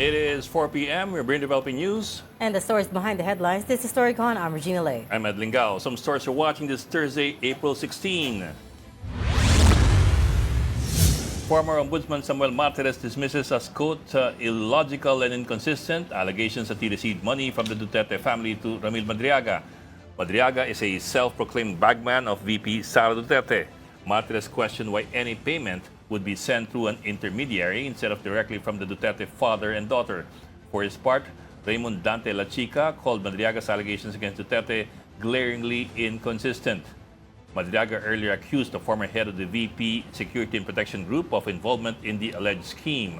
It is 4 p.m. We're bringing developing news. And the stories behind the headlines. This is Storycon. I'm Regina Lay. I'm Ed Lingao. Some stores are watching this Thursday, April 16. Former Ombudsman Samuel Martires dismisses as, quote, illogical and inconsistent allegations that he received money from the Duterte family to Ramil Madriaga. Madriaga is a self-proclaimed bagman of VP Sara Duterte. Martires questioned why any payment would be sent through an intermediary instead of directly from the Duterte father and daughter. For his part, Raymond Dante La Chica called Madriaga's allegations against Duterte glaringly inconsistent. Madriaga earlier accused the former head of the VP Security and Protection Group of involvement in the alleged scheme.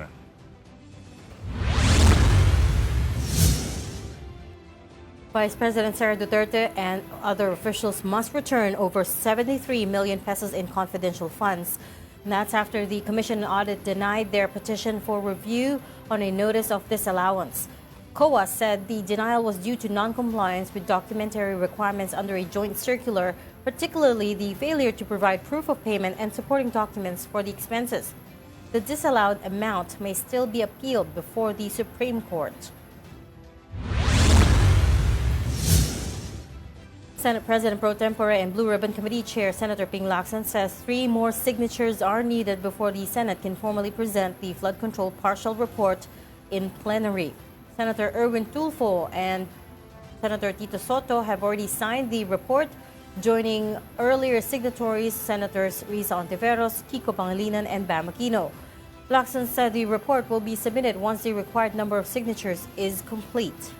Vice President Sara Duterte and other officials must return over 73 million pesos in confidential funds. And that's after the Commission on Audit denied their petition for review on a notice of disallowance. COA said the denial was due to non-compliance with documentary requirements under a joint circular, particularly the failure to provide proof of payment and supporting documents for the expenses. The disallowed amount may still be appealed before the Supreme Court. Senate President Pro Tempore and Blue Ribbon Committee Chair Senator Ping Lacson says 3 more signatures are needed before the Senate can formally present the flood control partial report in plenary. Senator Erwin Tulfo and Senator Tito Soto have already signed the report, joining earlier signatories Senators Risa Ontiveros, Kiko Pangilinan, and Bam Aquino. Lacson said the report will be submitted once the required number of signatures is complete.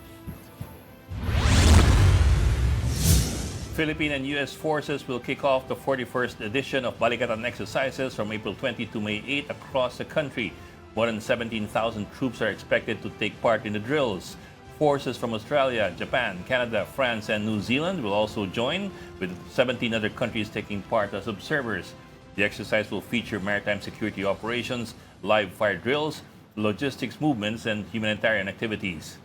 Philippine and U.S. forces will kick off the 41st edition of Balikatan exercises from April 20 to May 8 across the country. More than 17,000 troops are expected to take part in the drills. Forces from Australia, Japan, Canada, France, and New Zealand will also join, with 17 other countries taking part as observers. The exercise will feature maritime security operations, live fire drills, logistics movements, and humanitarian activities.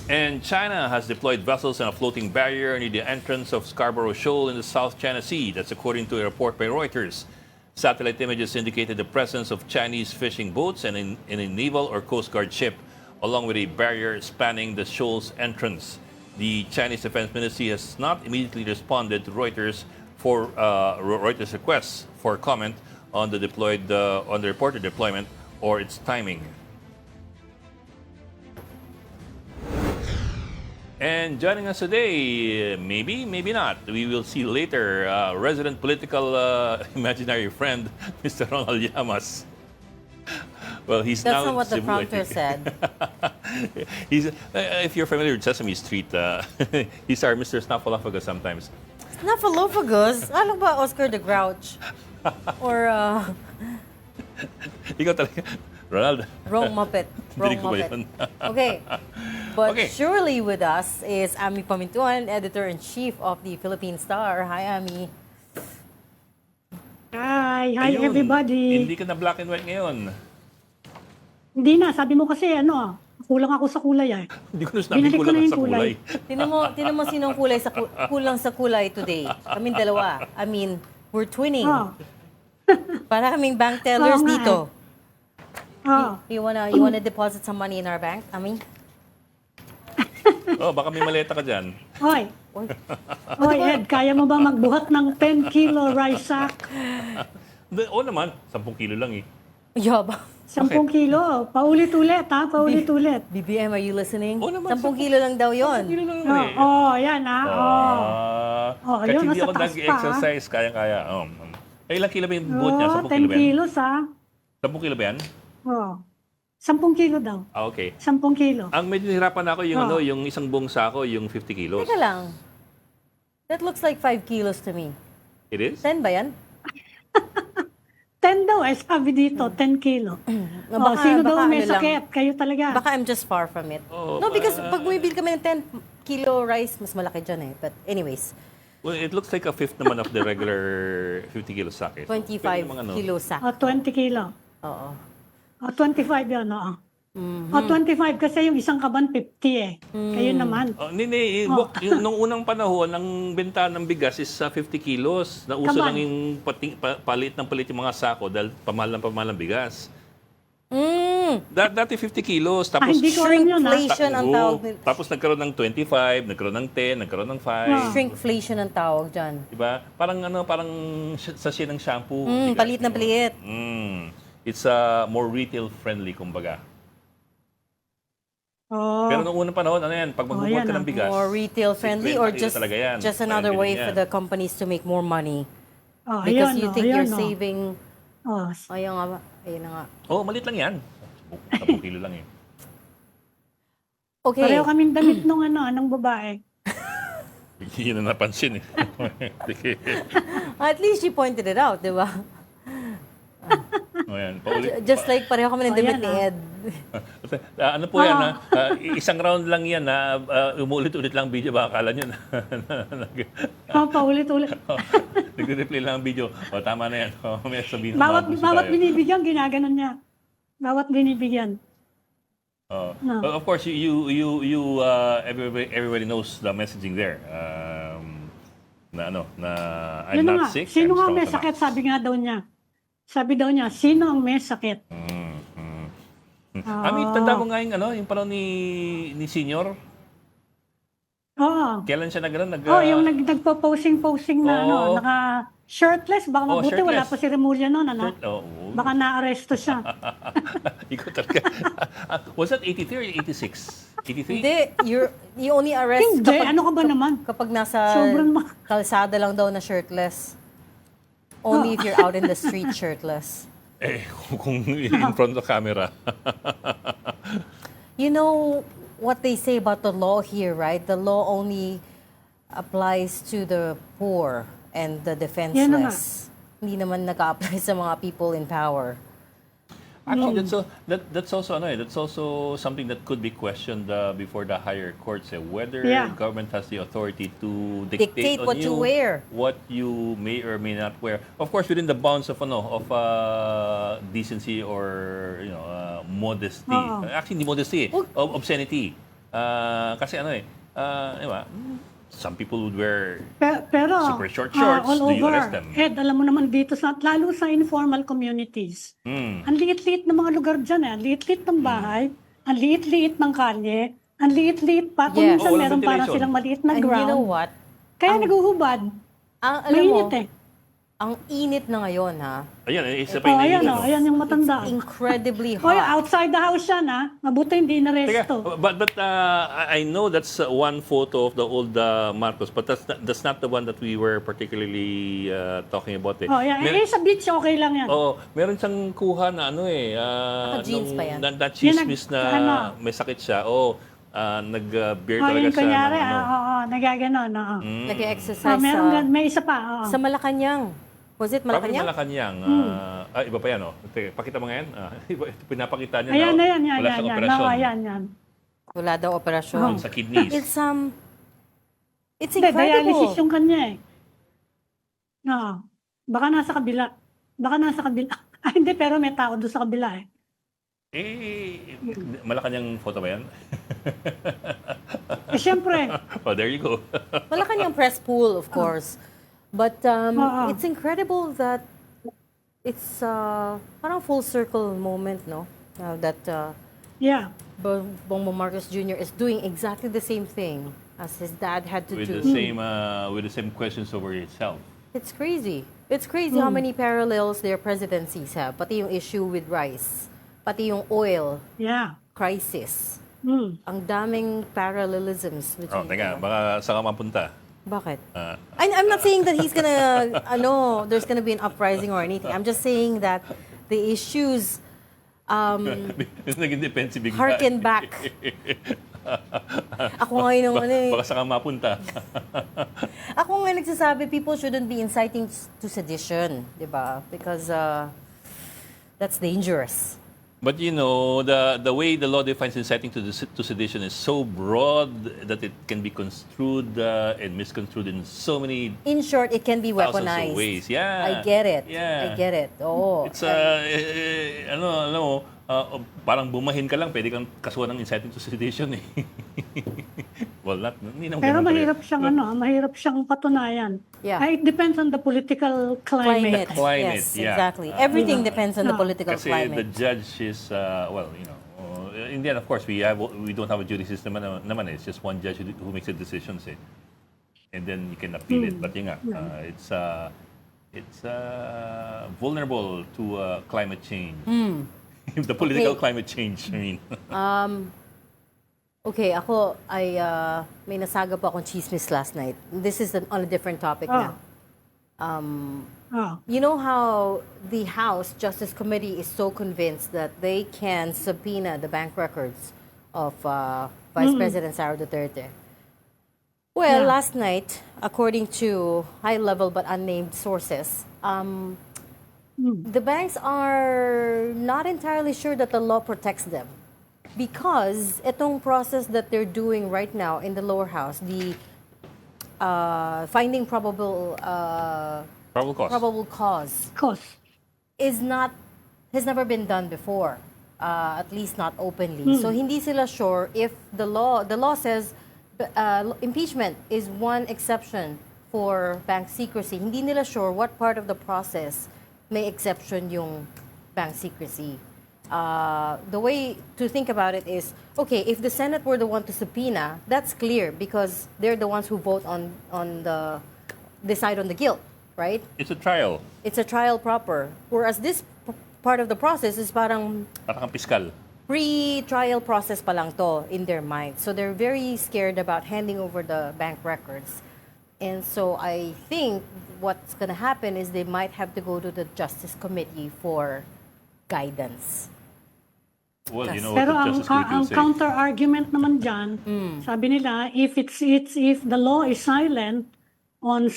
And China has deployed vessels and a floating barrier near the entrance of Scarborough Shoal in the South China Sea. That's according to a report by Reuters. Satellite images indicated the presence of Chinese fishing boats and in a naval or Coast Guard ship, along with a barrier spanning the shoal's entrance. The Chinese Defense Ministry has not immediately responded to Reuters for Reuters' requests for comment on the reported deployment or its timing. And joining us today, maybe not, we will see later, resident political imaginary friend, Mr. Ronald Llamas. Well, he's That's now not what the Cebu, prompter said. If you're familiar with Sesame Street, he's our Mr. Snuffleupagus sometimes. Snuffleupagus? Ano ba Oscar the Grouch? Or Ikaw talaga, Ronald. Wrong Muppet. Wrong Dinig ko ba Muppet. yun? Okay. But Okay. surely with us is Ami Pamintuan, Editor-in-Chief of the Philippine Star. Hi, Ami. Hi Ayun, everybody. Hindi ka na black and white ngayon. Hindi na, sabi mo kasi kulang ako sa kulay eh. Hindi ko na sinabi Binalik ko kulang na yung sa kulay. Tinan mo sinong kulay kulang sa kulay today. Kaming dalawa. I mean, we're twinning. Oh. Para kaming bank tellers Oo nga dito. Oh. You wanna deposit some money in our bank, Ami? Oh, baka may maleta ka dyan. Hoy. Uy. Hoy Ed, kaya mo ba magbuhat ng 10 kilo rice sack? Oo naman, 10 kilo lang eh. Yaba. 10 kilo. Paulit-ulit ha, paulit-ulit. BBM, are you listening? Oo naman, 10 kilo lang daw 10 yon. kilo lang Oh, naman eh. yan ha. Oh. Kahit yun, hindi nasa ako taas pa, nag-exercise, kaya-kaya. Ilang kilo ba yung buhat niya? 10 kilo 10 ba yan? kilos ha. 10 kilo ba yan? Oh. 10 kilo daw. Ah, okay. 10 kilo. Ang medyo nahirapan ako yung, Oh. yung isang buong sako, yung 50 kilos. Teka lang. That looks like 5 kilos to me. It is? 10 ba yan? 10 daw eh, sabi dito, 10 kilo. Sino daw may sakit? Kayo talaga. Baka I'm just far from it. Oh, No, because pag bumibili kami ng 10 kilo rice, mas malaki dyan eh. But anyways, Well, it looks like a fifth naman of the regular 50 kilo sack. 25 kilo sack. 20 kilo. Oo. 25 yun, oo. O 25 kasi yung isang kaban 50 eh. Kayo naman. Oh, hindi, nung unang panahon, ang benta ng bigas is 50 kilos. Nauso Kaban. lang yung palit ng palit yung mga sako dahil pamahal ng bigas. Dati 50 kilos. Tapos, hindi ko alam yun, ha? Shrinkflation ang tawag. Tapos nagkaroon ng 25, nagkaroon ng 10, nagkaroon ng 5. Shrinkflation ang tawag dyan. Diba? Parang sachet ng shampoo. bigas, Palit na diba? palit. It's more retail friendly, kumbaga. Oh. Pero nung unang panahon, ano yan, pag magbubuhat ka yan, ng bigas, More retail friendly 50 or kilo talaga yan. just another 20 way yan. for the companies to make more money? Oh, Because ayun, you oh, think ayun, you're oh. saving... Oh. Ayun nga ba? Ayun na nga. Oh, malit lang yan. 10 kilo lang eh. Okay. Pareho kaming damit nung ng babae. Hindi na napansin eh. At least you pointed it out, di ba? O yan, paulit. Just like pareho kami ng damit yan, ni ah. Ed. Ano po yan, ha? Isang round lang yan, ha? Umulit-ulit lang video, baka akala nyo na. Oh, paulit-ulit. Nag-replay lang ang video. O, tama na yan. O, may sabihin Bawat tayo. binibigyan, ginaganon niya. Bawat binibigyan. Oh. No. Well, of course, everybody knows the messaging there. Na I'm Yun na not nga. sick. Sino I'm nga strong may enough. sakit? Sabi nga daw niya. Sabi daw niya, sino ang may sakit? Ami, tanda mo nga yung panahon ni Senior. Oo. Kailan siya Yung nagpo-posing na Oo. naka-shirtless. Baka Oo, mabuti, wala shirtless. pa si Remulla noon, Oo. Baka na-aresto siya. Ikaw talaga. Was that 83 or 86? 83? Hindi, you only arrest Hindi, ano ka ba naman? kapag nasa Sobrang kalsada lang daw na shirtless. Only if you're out in the street shirtless. Eh, kung in front of the camera. You know what they say about the law here, right? The law only applies to the poor and the defenseless. Hindi naman nag-apply sa mga people in power. Actually, that's also something that could be questioned before the higher courts, whether Yeah. government has the authority to Dictate on what you wear. what you may or may not wear. Of course, within the bounds of decency or modesty. Oo. Actually, hindi modesty, obscenity. Kasi di ba? Some people would wear Pero, super short shorts. all Do you over. arrest them? Ed, alam mo naman dito, lalo sa informal communities, ang liit-liit ng mga lugar dyan. Ang liit-liit ng bahay, ang liit-liit ng kalye, ang liit-liit pa. Kung Yes. minsan walang meron parang ventilation. silang maliit na And ground. you know what? Kaya naguhubad. Alam mo, Mainit ang init na ngayon, ha? Ayan, isa pa Oh, yung ayan, naiinit, ayan yung matanda. Incredibly Hoy, hot. outside the house siya na. Mabuti hindi Teka, na-resto. but I know that's one photo of the old Marcos, but that's not the one that we were particularly talking about. Oh, yan. Sa beach, okay lang yan. Meron siyang kuha na Naka-jeans pa yan. Na chismis Yan, na may sakit siya. Nag-beer Oh, talaga yun siya. kunyari. ng Oo, nagaganon. Oo. Nag-exercise May isa pa. Oo. sa Malacanang. Was it Probably Malacanang? Malacanang. Iba pa yan, pakita mo nga yan. Ito pinapakita niya Ayan, na ayan, wala siyang yan. operasyon. Ayan, yan. Wala daw operasyon. Sa kidneys. It's Hindi, dialysis incredible. yung kanya eh. Oo. Baka nasa kabila. Ah, hindi, pero may tao doon sa kabila eh. Malacanang photo ba yan? Siyempre, Oh, there you go. Malacanang press pool, of course. But Oo. it's incredible that it's parang full circle moment, no? That yeah. Bongbong Marcos Jr. is doing exactly the same thing as his dad had to with do. the same questions over itself. It's crazy. It's crazy how many parallels their presidencies have. Pati yung issue with rice. Pati yung oil Yeah. crisis. Hmm. Ang daming parallelisms between Teka, baka saan ka mapunta? Bakit? Ah. I'm not saying that he's gonna, there's gonna be an uprising or anything. I'm just saying that the issues Naging defensive bigla. harken back. Ako ngayon yung Baka saan ka mapunta? ako nga nagsasabi, people shouldn't be inciting to sedition, di ba? Because that's dangerous. But the way the law defines inciting to sedition is so broad that it can be construed and misconstrued in so many In short, it can be thousands weaponized. of ways. Yeah. I get it. Yeah. I get it. Oo. It's parang bumahin ka lang, pwede kang kasuhan ng inciting to sedition eh. Well, hindi naman Pero ganun mahirap talaga. siyang mahirap siyang patunayan. Yeah. It depends on the political climate. Climate, Yes, yeah. exactly. Everything Yeah. depends on the Yeah. political Kasi the climate. judge is, in the end, of course, we don't have a jury system naman eh. It's just one judge who makes the decisions eh. And then you can appeal it. But yun nga, it's vulnerable to climate change. The political Okay. climate change, I mean. Okay, ako ay may nasaga po akong chismis last night. This is on a different topic Ah. na. Ah. You know how the House Justice Committee is so convinced that they can subpoena the bank records of Vice President Sara Duterte? Well, Yeah. last night, according to high-level but unnamed sources, the banks are not entirely sure that the law protects them. Because itong process that they're doing right now in the lower house, the finding probable Probable cause. cause has never been done before, at least not openly. So hindi sila sure if the law says impeachment is one exception for bank secrecy. Hindi nila sure what part of the process may exception yung bank secrecy. The way to think about it is, okay, if the Senate were the one to subpoena, that's clear because they're the ones who vote decide on the guilt, right? It's a trial. It's a trial proper. Whereas this part of the process is parang Parang kang piskal. pre-trial process pa lang to in their mind. So they're very scared about handing over the bank records. And so I think what's going to happen is they might have to go to the Justice Committee for guidance. Well, you know Pero what the ang, Justice Committee will ang say. counter-argument naman dyan, sabi nila, if the law is silent on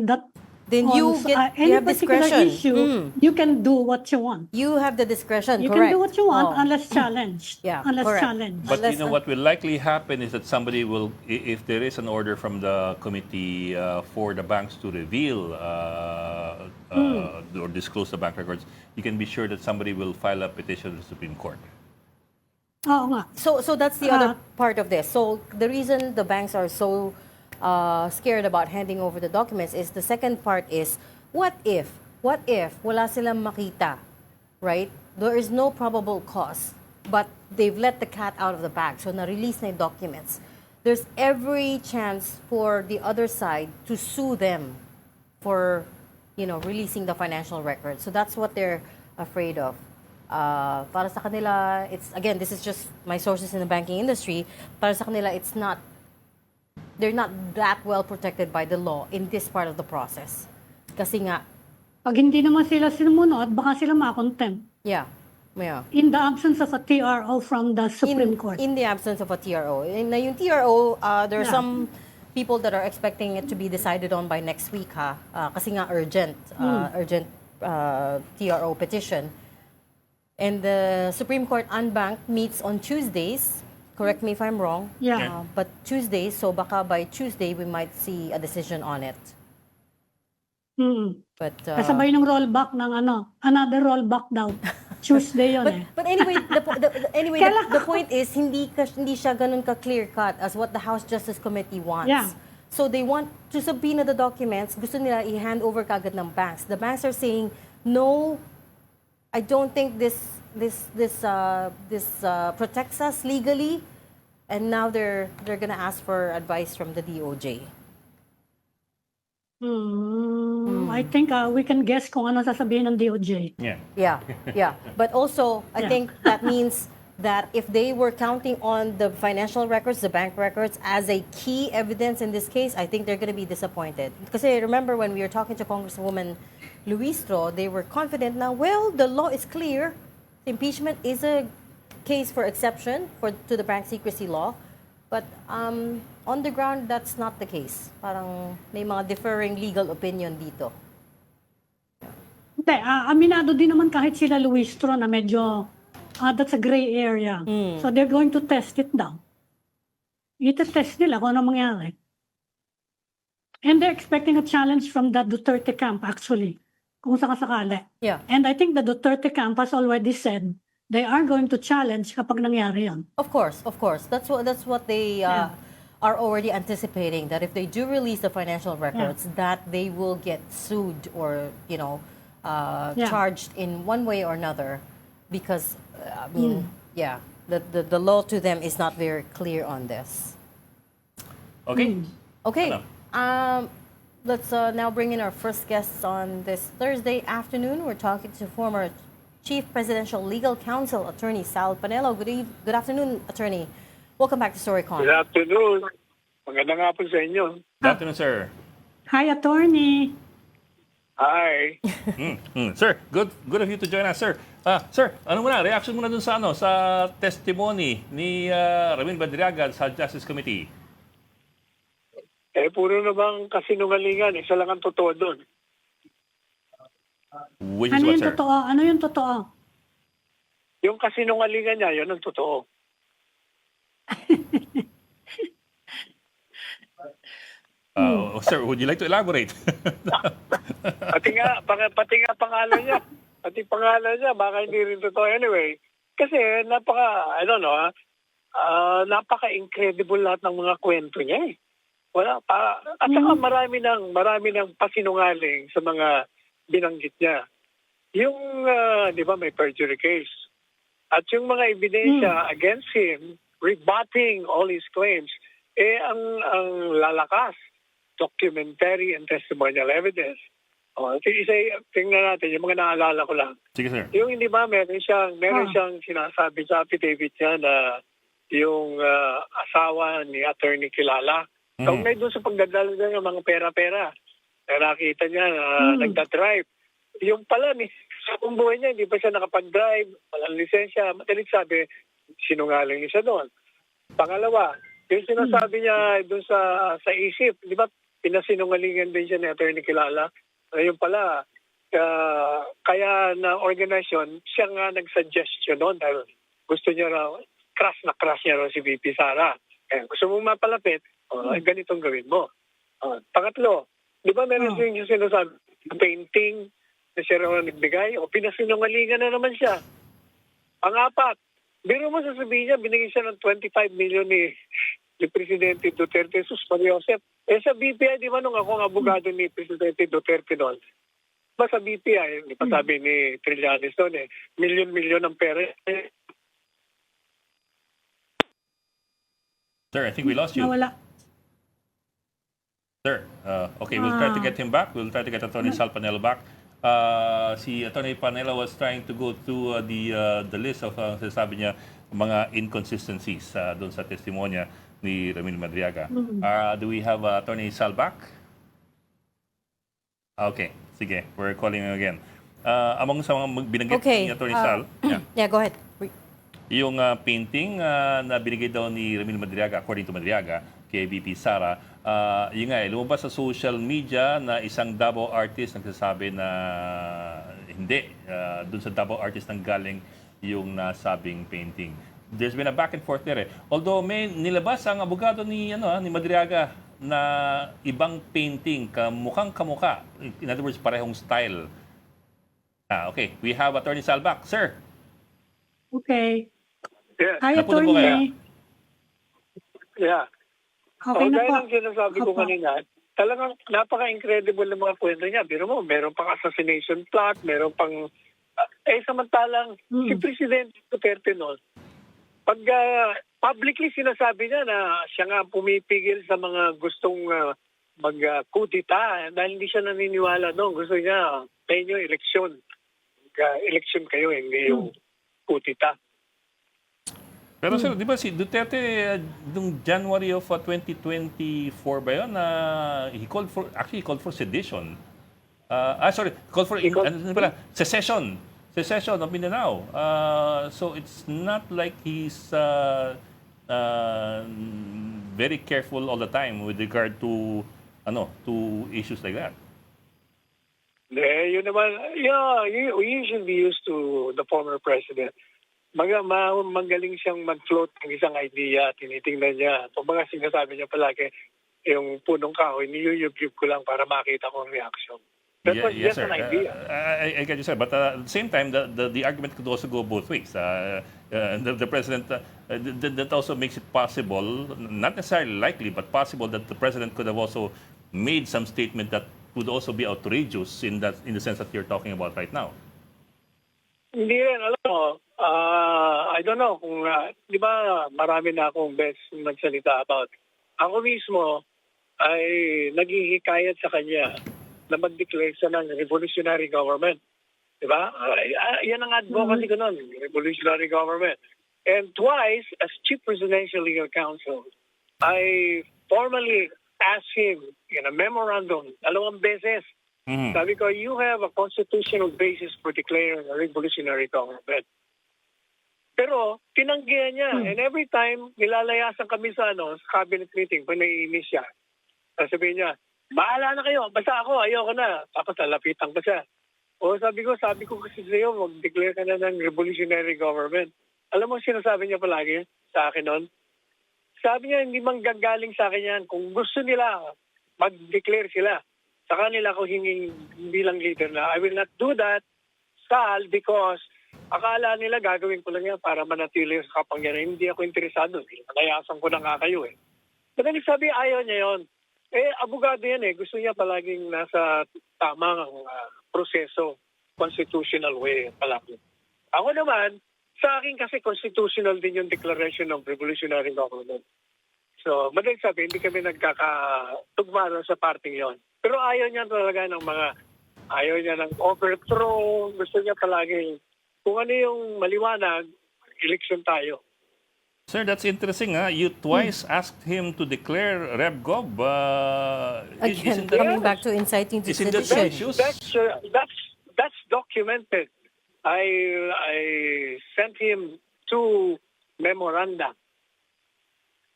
that, Then you any have particular discretion. issue, you can do what you want. You have the discretion, You correct? can do what you want Oh. unless challenged. Yeah, unless correct. challenged. But Unless- you know what will likely happen is that somebody will, if there is an order from the committee for the banks to reveal or disclose the bank records, you can be sure that somebody will file a petition to the Supreme Court. Oo nga. So that's the other part of this. So the reason the banks are so scared about handing over the documents is the second part is what if wala silang makita, right? There is no probable cause, but they've let the cat out of the bag. So na-release na yung documents. There's every chance for the other side to sue them for, releasing the financial records. So that's what they're afraid of. Para sa kanila, this is just my sources in the banking industry. Para sa kanila, they're not that well protected by the law in this part of the process. Kasi nga, Pag hindi naman sila sinumunod, baka sila makontempt. yeah. In the absence of a TRO from the Supreme Court. In the absence of a TRO. Na yung TRO, there are Yeah. some people that are expecting it to be decided on by next week, ha? Kasi nga urgent TRO petition. And the Supreme Court unbanked meets on Tuesdays. Correct me if I'm wrong. Yeah. But Tuesdays, so baka by Tuesday we might see a decision on it. But Kasabay ng rollback ng another rollback daw. Tuesday yun eh. But anyway, the point is hindi siya ganun ka clear cut as what the House Justice Committee wants. Yeah. So they want to subpoena the documents. Gusto nila i-hand over kagad ng banks. The banks are saying, no, I don't think this protects us legally. And now they're gonna ask for advice from the DOJ. I think we can guess kung ano sasabihin ng DOJ. Yeah. Yeah. But also, I Yeah. think that means that if they were counting on the financial records, the bank records, as a key evidence in this case, I think they're going to be disappointed. Because I remember when we were talking to Congresswoman Luistro, they were confident now, well, the law is clear. Impeachment is a case for exception to the bank secrecy law. But on the ground, that's not the case. Parang may mga differing legal opinion dito. Hindi, aminado din naman kahit sila Luistro na medyo, that's a gray area. So they're going to test it down. Ita-test nila kung ano mangyari. And they're expecting a challenge from the Duterte camp actually, kung sakasakali. Yeah. And I think the Duterte camp has already said they are going to challenge kapag nangyari yan. Of course, of course. That's what they are already anticipating, that if they do release the financial records, that they will get sued or charged in one way or another, because I mean, the law to them is not very clear on this. Okay. Okay. Ano? Let's now bring in our first guests on this Thursday afternoon. We're talking to former Chief Presidential Legal Counsel, Attorney Sal Panelo. Good afternoon, Attorney. Welcome back to StoryCon. Good afternoon. Magandang hapon sa inyo. Good afternoon, sir. Hi, attorney. Hi. Sir, good of you to join us, sir. Sir, ano muna, reaction muna dun sa sa testimony ni Ramil Madriaga sa Justice Committee. Puro na bang kasinungalingan? Isa lang ang totoo doon. Which is Ano what, yung sir? totoo? Ano yung totoo? Yung kasinungalingan niya, yun ang totoo. Sir, would you like to elaborate? Pati nga pangalan niya. Pati pangalan niya, baka hindi rin totoo. Anyway, kasi napaka-incredible lahat ng mga kwento niya eh. Wala pa. At saka marami ng pasinungaling sa mga binanggit niya. Yung, di ba, may perjury case. At yung mga ebidensya against him, rebutting all his claims, ang lalakas, documentary and testimonial evidence. Tingnan natin, yung mga naalala ko lang. Sige, sir. Yung hindi ba, meron siyang sinasabi sa affidavit niya na yung asawa ni Attorney Kilala, kaugnay doon sa pagdadala niya ng mga pera-pera. Nakita niya na nagdadrive. Yung pala, sa buong buhay niya, hindi pa siya nakapag-drive, walang lisensya. Madalit sabi, sinungaling niya siya doon. Pangalawa, yung sinasabi niya doon sa isip, di ba, pinasinungalingan din siya ni Attorney Kilala. Yung pala, kaya na organisasyon, siya nga nag-suggestion doon dahil gusto niya raw, crush niya raw si VP Sara. Gusto mong mapalapit, ganitong gawin mo. Pangatlo, di ba meron yung sinasabi, painting na siya raw nagbigay, o pinasinungalingan na naman siya. Pangapat, biro mo sasabihin niya, binigay siya ng 25 million ni Presidente Duterte, sus Maria Josep. Sa BPI, di ba nung ako ang abogado ni Presidente Duterte noon, ba sa BPI, di pa sabi ni Trillanes noon milyon-milyon ang pera. Sir, I think we lost you. Nawala. Sir, okay, we'll try to get him back. We'll try to get Attorney Sal Panelo back. Si Attorney Panelo was trying to go through the list of sabi niya mga inconsistencies doon sa testimonya ni Ramil Madriaga. Do we have Attorney Sal back? Okay, sige. We're calling him again. Among sa mga binanggit ni Attorney Sal, Yeah, go ahead. yung painting na binigay daw ni Ramil Madriaga, according to Madriaga, kay VP Sara, yun nga, lumabas sa social media na isang Davao artist nagsasabi na hindi, dun sa Davao artist nang galing yung nasabing painting. There's been a back and forth there. Although may nilabas ang abogado ni Madriaga na ibang painting, mukhang kamukha. In other words, parehong style. Okay, we have Attorney Sal back. Sir. Okay. Yeah. Hi, Napunan mo kaya? attorney. Yeah. Okay na Dahil po. ang sinasabi ko Opo. kanina, talagang napaka-incredible ng mga kwento niya. Biro mo, meron pang assassination plot, meron pang... samantalang si President Duterte noon, pag publicly sinasabi niya na siya nga pumipigil sa mga gustong mag-kudita dahil hindi siya naniniwala doon. Gusto niya, penyo eleksyon. Eleksyon kayo, hindi yung kudita. Pero sir, di ba si Duterte, nung January of 2024 ba yun, he called for sedition. Secession of Mindanao. So it's not like he's very careful all the time with regard to issues like that. Yun naman, we should be used to the former president. Magaling siyang mag-float ng isang idea, tinitingnan niya. Pag mga sinasabi niya palagi, yung punong kahoy, niyuyub-yub ko lang para makita ko ang reaction. That was just sir. an idea. I get you, sir. But at the same time, the argument could also go both ways. The president, that also makes it possible, not necessarily likely, but possible that the president could have also made some statement that would also be outrageous in the sense that you're talking about right now. Hindi rin, alam mo, I don't know kung, di ba marami na akong beses magsalita about. Ako mismo ay naghihikayat sa kanya na mag-declare siya ng revolutionary government. Di ba? Yan ang advocacy ko nun, revolutionary government. And twice, as Chief Presidential Legal Counsel, I formally asked him in a memorandum, 2 beses, sabi ko, you have a constitutional basis for declaring a revolutionary government. Pero, tinanggihan niya. And every time, nilalayasan kami sa cabinet meeting, pag naiinis siya. Sabihin niya, bahala na kayo, basta ako, ayoko na. Tapos lalapitan pa siya. O sabi ko kasi sa iyo, mag-declare ka na ng revolutionary government. Alam mo, sinasabi niya palagi sa akin noon? Sabi niya, hindi manggagaling sa akin yan. Kung gusto nila, mag-declare sila. Sa kanila ko hinging bilang leader na, I will not do that, Sal, because akala nila gagawin ko lang yan para manatili sa kapangyarihan. Hindi ako interesado. Nalayasan ko na nga kayo eh. But then sabi, ayaw niya yon. Abogado yan eh. Gusto niya palaging nasa tamang proseso, constitutional way palagi. Ako naman, sa akin kasi constitutional din yung declaration ng revolutionary government. So, madaling sabi, hindi kami nagkakatugma sa parting yon. Pero ayaw niya talaga ayaw niya ng overthrow. Gusto niya palagi, kung ano yung maliwanag, election tayo. Sir, that's interesting. You twice asked him to declare Reb Gob. Again, coming back to inciting to isn't that sedition. That's documented. I sent him 2 memoranda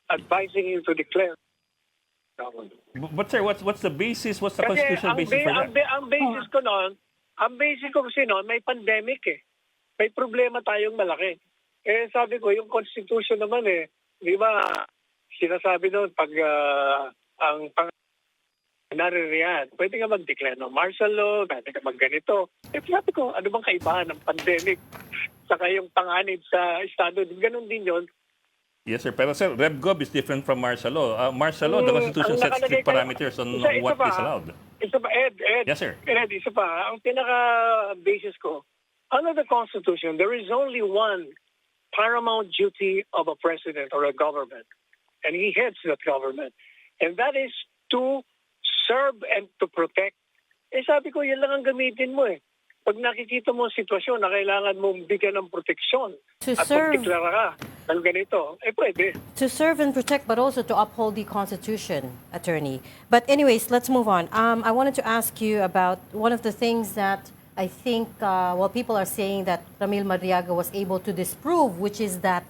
advising him to declare. But sir, what's the basis? What's the Kasi constitutional basis for that? Ang basis ko kasi noon, may pandemic eh. May problema tayong malaki. Sabi ko, yung constitution naman di ba, sinasabi noon, pag ang naririyan, pwede ka mag-declare ng martial law, pwede ka mag-ganito. Sabi ko, ano bang kaibahan ng pandemic? Saka yung panganib sa estado, ganun din yon. Yes, sir. Pero sir, Reb Gob is different from martial law. Martial law, the Constitution sets strict parameters on what is allowed. Isa pa, Ed. Yes, sir. Ed, isa pa. Ang pinaka-basis ko, under the Constitution, there is only one paramount duty of a president or a government, and he heads that government, and that is to serve and to protect. Sabi ko, yan lang ang gamitin mo eh. Pag nakikita mo ang sitwasyon na kailangan mong bigyan ng proteksyon at magdeklara ka ng ganito, pwede. To serve and protect, but also to uphold the Constitution, Attorney. But anyways, let's move on. I wanted to ask you about one of the things that I think, people are saying that Ramil Madriaga was able to disprove, which is that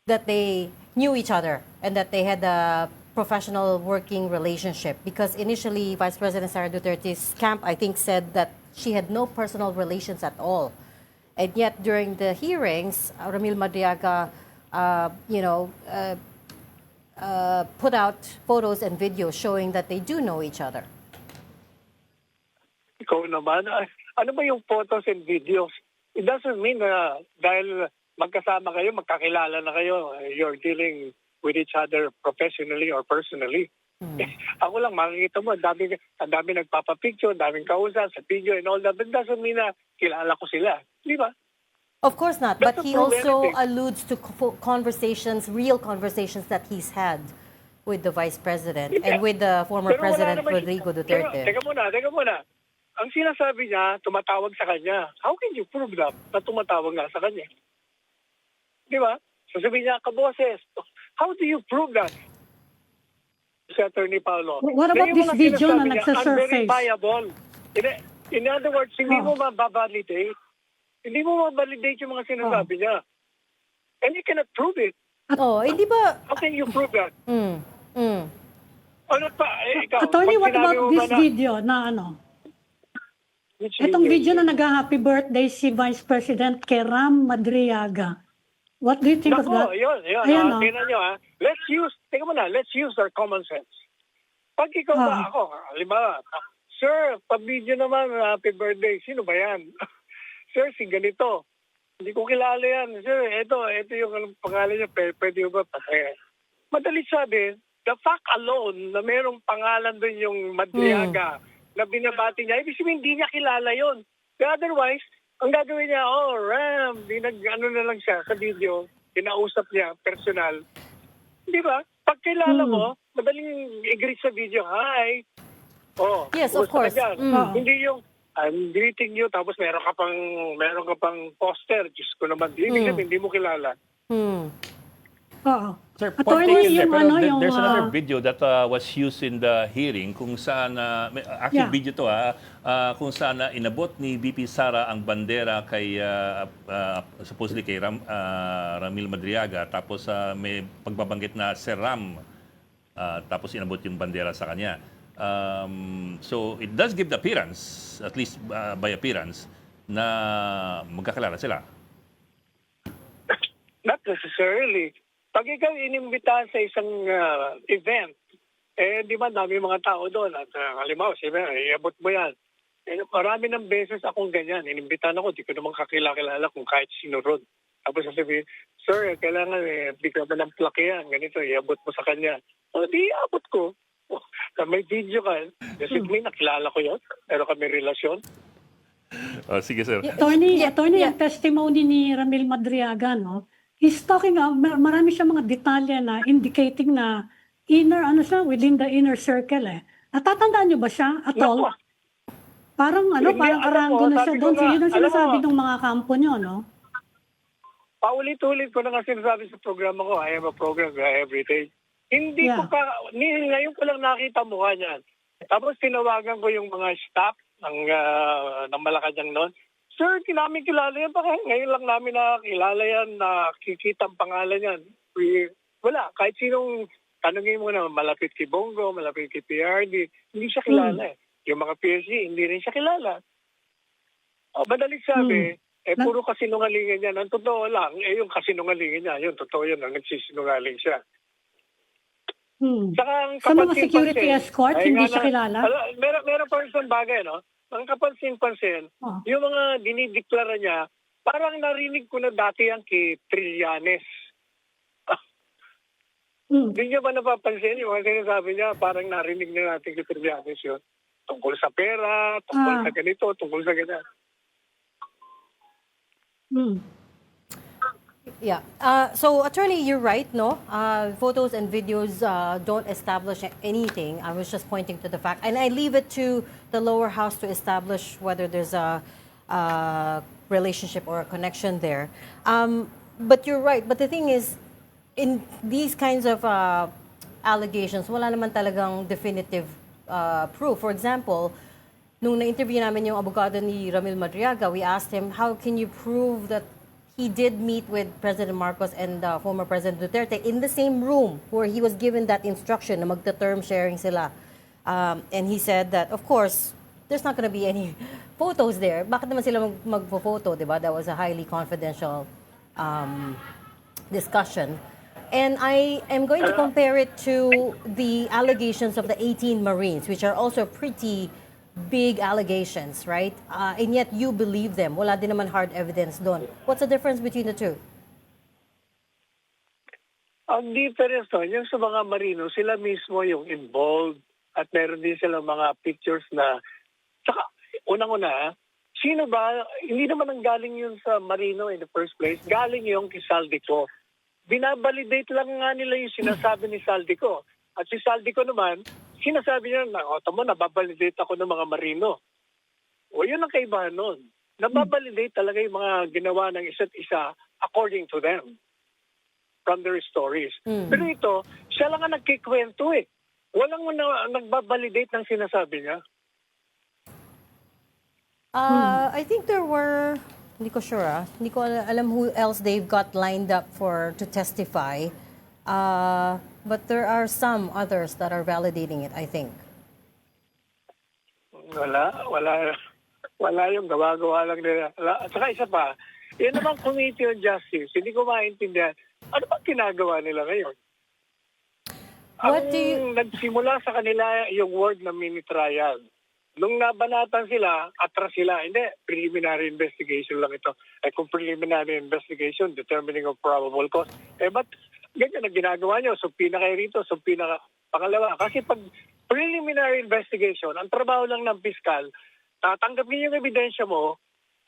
they knew each other and that they had a professional working relationship. Because initially, Vice President Sara Duterte's camp, I think, said that she had no personal relations at all. And yet, during the hearings, Ramil Madriaga, put out photos and videos showing that they do know each other. Ikaw naman, ano ba yung photos and videos? It doesn't mean na dahil magkasama kayo, magkakilala na kayo, you're dealing with each other professionally or personally. Ako lang, makikita mo, ang dami nagpapapicture, ang daming kausap sa video and all that, but it doesn't mean na kilala ko sila. Di ba? Of course not, That's but he a also problematic. alludes to conversations, real conversations that he's had with the Vice President and with the former Pero wala President naman- Rodrigo Duterte. Teka muna. Ang sinasabi niya, tumatawag sa kanya. How can you prove that na tumatawag nga sa kanya? Di ba? Sasabihin niya, kaboses, how do you prove that? Si Attorney Paulo. What about Yung this mga video sinasabi na niya, nagsasurface? unverifiable. In other words, hindi mo mababalidate. Hindi mo mabalidate yung mga sinasabi niya. And you cannot prove it. Hindi ba? How can you prove that? Ano pa? Ikaw, Attorney, pag what sinabi about mo this ba na- video na Which Itong video na nag-happy birthday si Vice President kay Ram Madriaga. What do you think of that? Nako, yun. Ayan, Tingnan nyo, let's use our common sense. Pag ikaw ba ako, halimbawa, Sir, pa-video naman, happy birthday. Sino ba yan? Sir, si ganito. Hindi ko kilala yan. Sir, ito yung anong pangalan niya. Pwede ba? Madali sabi, the fact alone na merong pangalan doon yung Madriaga na binabati niya, ibig sabihin hindi niya kilala yon. Otherwise, ang gagawin niya, Ram, ano na lang siya sa video, kinausap niya, personal. Di ba? Pag kilala mo, madaling i-greet sa video, hi. Yes, of kumusta ka course. dyan? Hindi yung, I'm greeting you, tapos meron ka pang poster. Diyos ko naman, hindi mo kilala. Oo. Sir, Attorney, point taken there, yung pero there's yung, another video that was used in the hearing kung saan, actually Yeah. video to kung saan inabot ni BP Sara ang bandera kay, supposedly kay Ramil Madriaga, tapos may pagbabanggit na Sir Ram, tapos inabot yung bandera sa kanya. So it does give the appearance, at least by appearance, na magkakilala sila. Not necessarily. Pag ikaw inimbitahan sa isang event, di ba dami mga tao doon at halimbawa, iabot mo yan. Marami ng beses akong ganyan. Inimbitahan ako, di ko naman kakilala kung kahit sino ron. Tapos sasabihin, sir, kailangan bigla ba ng plake yan, ganito, iabot mo sa kanya. Di iabot ko. May video ka. Kasi may nakilala ko yun. Pero kami relasyon. Sige, sir. Attorney, yung testimony ni Ramil Madriaga, no? He's talking, marami siya mga detalye na indicating na within the inner circle eh. Natatandaan niyo ba siya at all? Naku, Parang Hindi, parang alam aranggo mo, na siya sabi ko doon. nga, Yun ang alam sinasabi mo. ng mga kampo niyo, no? paulit-ulit ko na nga sinasabi sa programa ko, I have a program every day. Hindi ko pa, ngayon ko lang nakita mukha niyan. Tapos tinawagan ko yung mga staff ng Malacanang noon. Sir, di namin kilala yan. Baka ngayon lang namin nakakilala yan, nakikita ang pangalan yan. Wala, kahit sinong tanungin mo na malapit kay Bongo, malapit kay PRD, hindi siya kilala eh. Yung mga PSG, hindi rin siya kilala. Madaling sabi, puro kasinungalingan niya. Ang totoo lang, yung kasinungalingan niya, yung totoo yun, nagsisinungaling siya. Saka ang Sa mga kapansin-pansin, security escort, hindi siya kilala? Meron pa isang bagay, no? Ang kapansin-pansin, yung mga dinideklara niya, parang narinig ko na dati yan kay Trillanes. Hindi niya ba napapansin yung mga sinasabi niya, parang narinig na natin kay Trillanes yun. Tungkol sa pera, tungkol sa ganito, tungkol sa ganito. Yeah. So, attorney, you're right, no? Photos and videos don't establish anything. I was just pointing to the fact. And I leave it to the lower house to establish whether there's a relationship or a connection there. But you're right. But the thing is, in these kinds of allegations, wala naman talagang definitive proof. For example, nung na-interview namin yung abogado ni Ramil Madriaga, we asked him, how can you prove that he did meet with President Marcos and former President Duterte in the same room where he was given that instruction na magta-term sharing sila. And he said that, of course, there's not going to be any photos there. Bakit naman sila magpo-photo, di ba? That was a highly confidential discussion. And I am going to compare it to the allegations of the 18 Marines, which are also pretty big allegations, right? And yet you believe them. Wala din naman hard evidence doon. What's the difference between the two? Ang difference doon, yung sa mga marino, sila mismo yung involved at meron din sila mga pictures na, saka unang-una, sino ba, hindi naman ang galing yun sa marino in the first place, galing yung kay Saldico. Binabalidate lang nga nila yung sinasabi ni Saldico. At si Saldico naman, sinasabi niya na, tamo, nababalidate ako ng mga marino. O yun ang kaibahan nun. Nababalidate talaga yung mga ginawa ng isa't isa according to them from their stories. Pero ito, siya lang ang nagkikwento eh. Walang nagbabalidate ng sinasabi niya. I think there were, hindi ko sure hindi ko alam who else they've got lined up to testify. But there are some others that are validating it, I think. Wala yung gawa-gawa lang nila. At saka isa pa, yan naman Committee on Justice. Hindi ko maintindihan. Ano bang ginagawa nila ngayon? Nagsimula sa kanila yung word na mini trial. Nung nabanatan sila, atras sila. Hindi, preliminary investigation lang ito. Kung preliminary investigation, determining of probable cause. Ba't ganyan ang ginagawa nyo? Sumpi na kayo rito, sumpi na pangalawa. Kasi pag preliminary investigation, ang trabaho lang ng piskal, tatanggapin yung ebidensya mo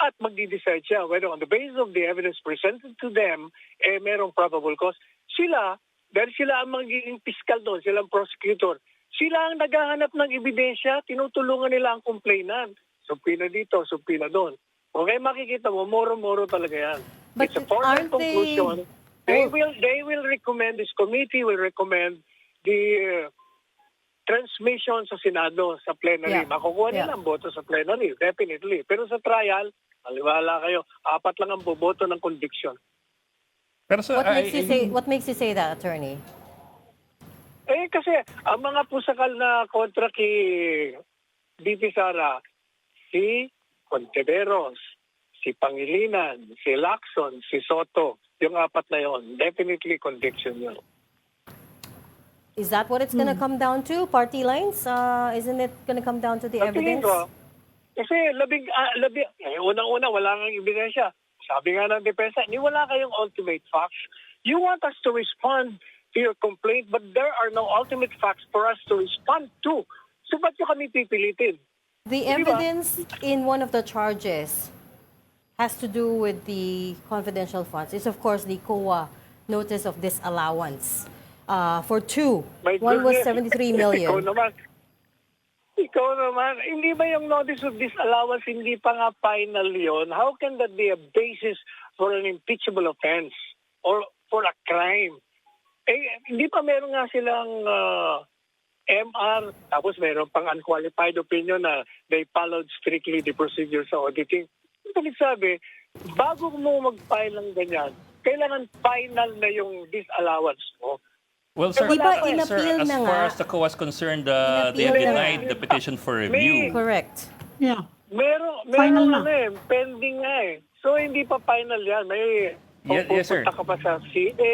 at magdi-decide siya whether on the basis of the evidence presented to them, merong probable cause. Sila, dahil sila ang magiging piskal doon, sila ang prosecutor, sila ang naghahanap ng ebidensya, tinutulungan nila ang complainant. Sumpi na dito, sumpi na doon. Okay, makikita mo, moro-moro talaga yan. But It's a formal aren't they- conclusion. They will recommend, this committee will recommend the transmission sa Senado, sa plenary. Yeah. Makukuha Yeah. nila ang boto sa plenary, definitely. Pero sa trial, aliwala kayo, 4 lang ang boboto ng conviction. Pero sir, What makes you say that, attorney? Kasi ang mga pusakal na kontra kay BP Sara, si Contiveros, si Pangilinan, si Lacson, si Soto, yung 4 na yon, definitely conviction yun. Is that what it's going to come down to? Party lines? Isn't it going to come down to the Sa tingin evidence? ko, kasi unang-una, wala kang ebidensya. Sabi nga ng depensa, wala kayong ultimate facts. You want us to respond to your complaint, but there are no ultimate facts for us to respond to. So ba't nyo kami pipilitin? The evidence in one of the charges has to do with the confidential funds. It's of course the COA notice of disallowance for 2. My One was goodness. 73 million. Ikaw naman, hindi ba yung notice of disallowance, hindi pa nga final yon? How can that be a basis for an impeachable offense or for a crime? Hindi pa meron nga silang MR, tapos meron pang unqualified opinion na they followed strictly the procedure sa auditing. Ibig sabi, bago mo mag-file ng ganyan, kailangan final na yung disallowance mo. well, sir, Di ba sir, inappeal as na far nga? as the COA is concerned, they have Inappeal na denied nga. the petition for review. Correct. Yeah. Meron Final na. pending nga eh. So hindi pa final yan. May Yes, sir. pupunta ka pa sa CA,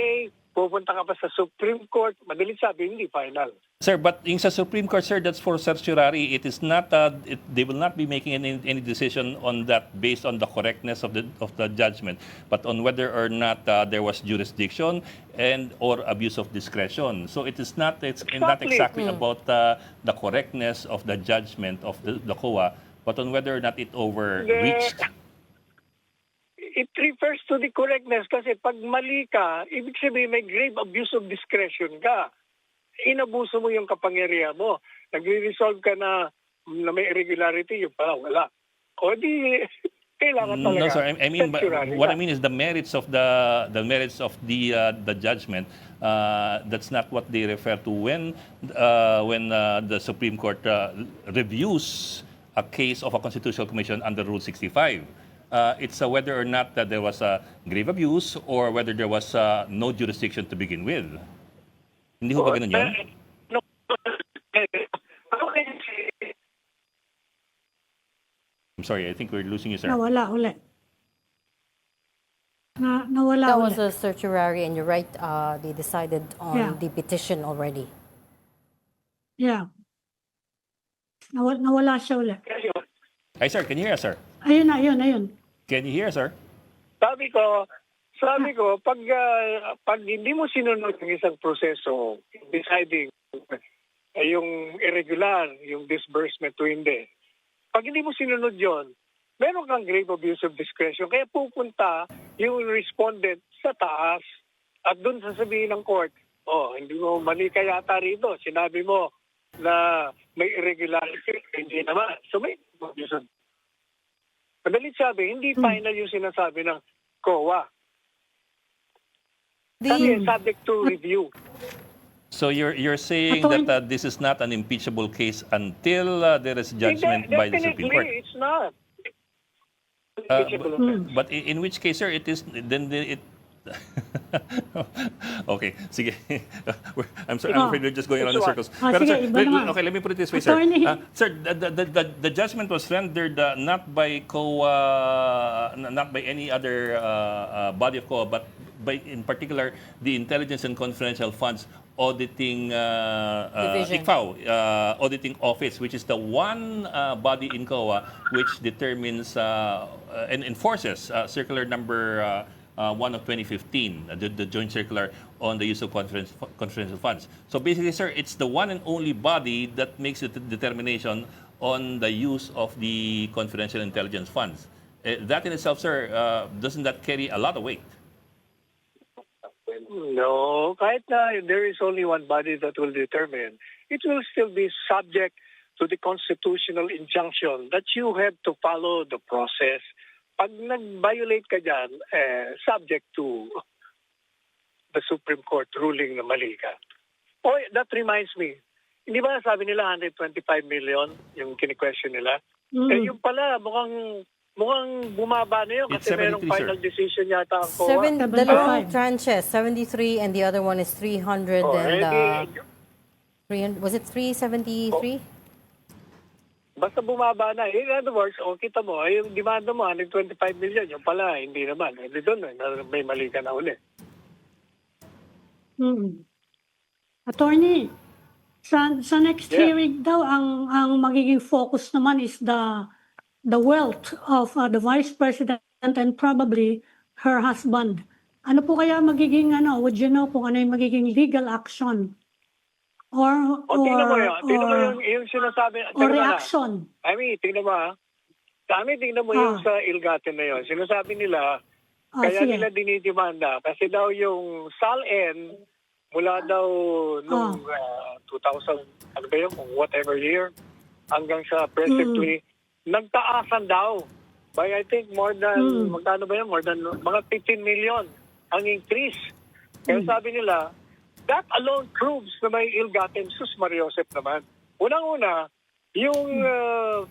pupunta ka pa sa Supreme Court, madaling sabi, hindi final. Sir, but in sa Supreme Court, sir, that's for certiorari. It is not. They will not be making any decision on that based on the correctness of the judgment, but on whether or not there was jurisdiction and or abuse of discretion. So it is not. It's not exactly about the correctness of the judgment of the COA, but on whether or not it overreached. It refers to the correctness kasi pag mali ka, ibig sabihin may grave abuse of discretion ka. Inabuso mo yung kapangyarihan mo. Nagre-resolve ka na may irregularity, yung pala wala. O di, kailangan talaga. No, sir. I mean, certiorari what I ka. mean is the merits of the judgment. That's not what they refer to when the Supreme Court reviews a case of a constitutional commission under Rule 65. It's whether or not that there was a grave abuse or whether there was no jurisdiction to begin with. Hindi ho ba ganun yun? No. I'm sorry, I think we're losing you, sir. Nawala uli. Nawala That uli. was a certiorari, and you're right, they decided on Yeah. the petition already. Yeah. Nawala siya uli. Hi, sir. Can you hear us, sir? Ayun. Can you hear us, sir? Sabi ko, pag hindi mo sinunod yung isang proseso, deciding yung irregular, yung disbursement o hindi, pag hindi mo sinunod yon, meron kang grave abuse of discretion. Kaya pupunta yung respondent sa taas at doon sasabihin ng court, hindi mo mali ka yata rito. Sinabi mo na may irregularity, hindi naman. So may abuse of madalit sabi, hindi final yung sinasabi ng COA. Kasi subject to review. So you're saying that this is not an impeachable case until there is judgment by the Supreme Court. Definitely, it's not. But in which case, sir, it is then it. Okay, sige. I'm sorry. I'm afraid we're just going around in circles. Pero sige, sir, iba naman. okay, let me put it this way, sir. Attorney. Sir, the judgment was rendered not by COA, not by any other body of COA, but by, in particular, the Intelligence and Confidential Funds auditing Division. ICFAO, auditing office, which is the one body in COA which determines and enforces circular number 1 of 2015, the joint circular on the use of confidential funds. So basically, sir, it's the one and only body that makes the determination on the use of the confidential intelligence funds. That in itself, sir, doesn't that carry a lot of weight? No, kahit na there is only one body that will determine, it will still be subject to the constitutional injunction that you have to follow the process. Pag nag-violate ka dyan, subject to the Supreme Court ruling na mali ka. Oh, that reminds me, hindi ba sabi nila 125 million yung kini-question nila? Yung pala, mukhang bumaba na yun It's kasi merong 73, sir. final decision yata ang COA. Dalawang tranches, 73 and the other one is 300 Oh, and 300, was it 373? Basta bumaba na. In other words, kita mo, yung demand mo, 125 million, yung pala, hindi naman. Hindi doon, may mali ka na uli. Attorney, sa next Yeah. hearing daw, ang magiging focus naman is the wealth of the Vice President and probably her husband. Ano po kaya magiging, would you know kung ano yung magiging legal action? Or Tingnan mo yun. Tingnan mo yung sinasabi. or reaction? Tingnan mo ha. Tingnan mo yung sa Ilgaten na yun. Sinasabi nila, kaya sige. nila dinidemanda. Kasi daw yung SALN, mula daw nung 2000, ano ba yun, whatever year, hanggang sa presently, nagtaasan daw. By I think more than, magkano ba yun? More than mga 15 million ang increase. Kaya sabi nila, that alone proves na may ill-gotten sus Mariosep naman. Unang-una, yung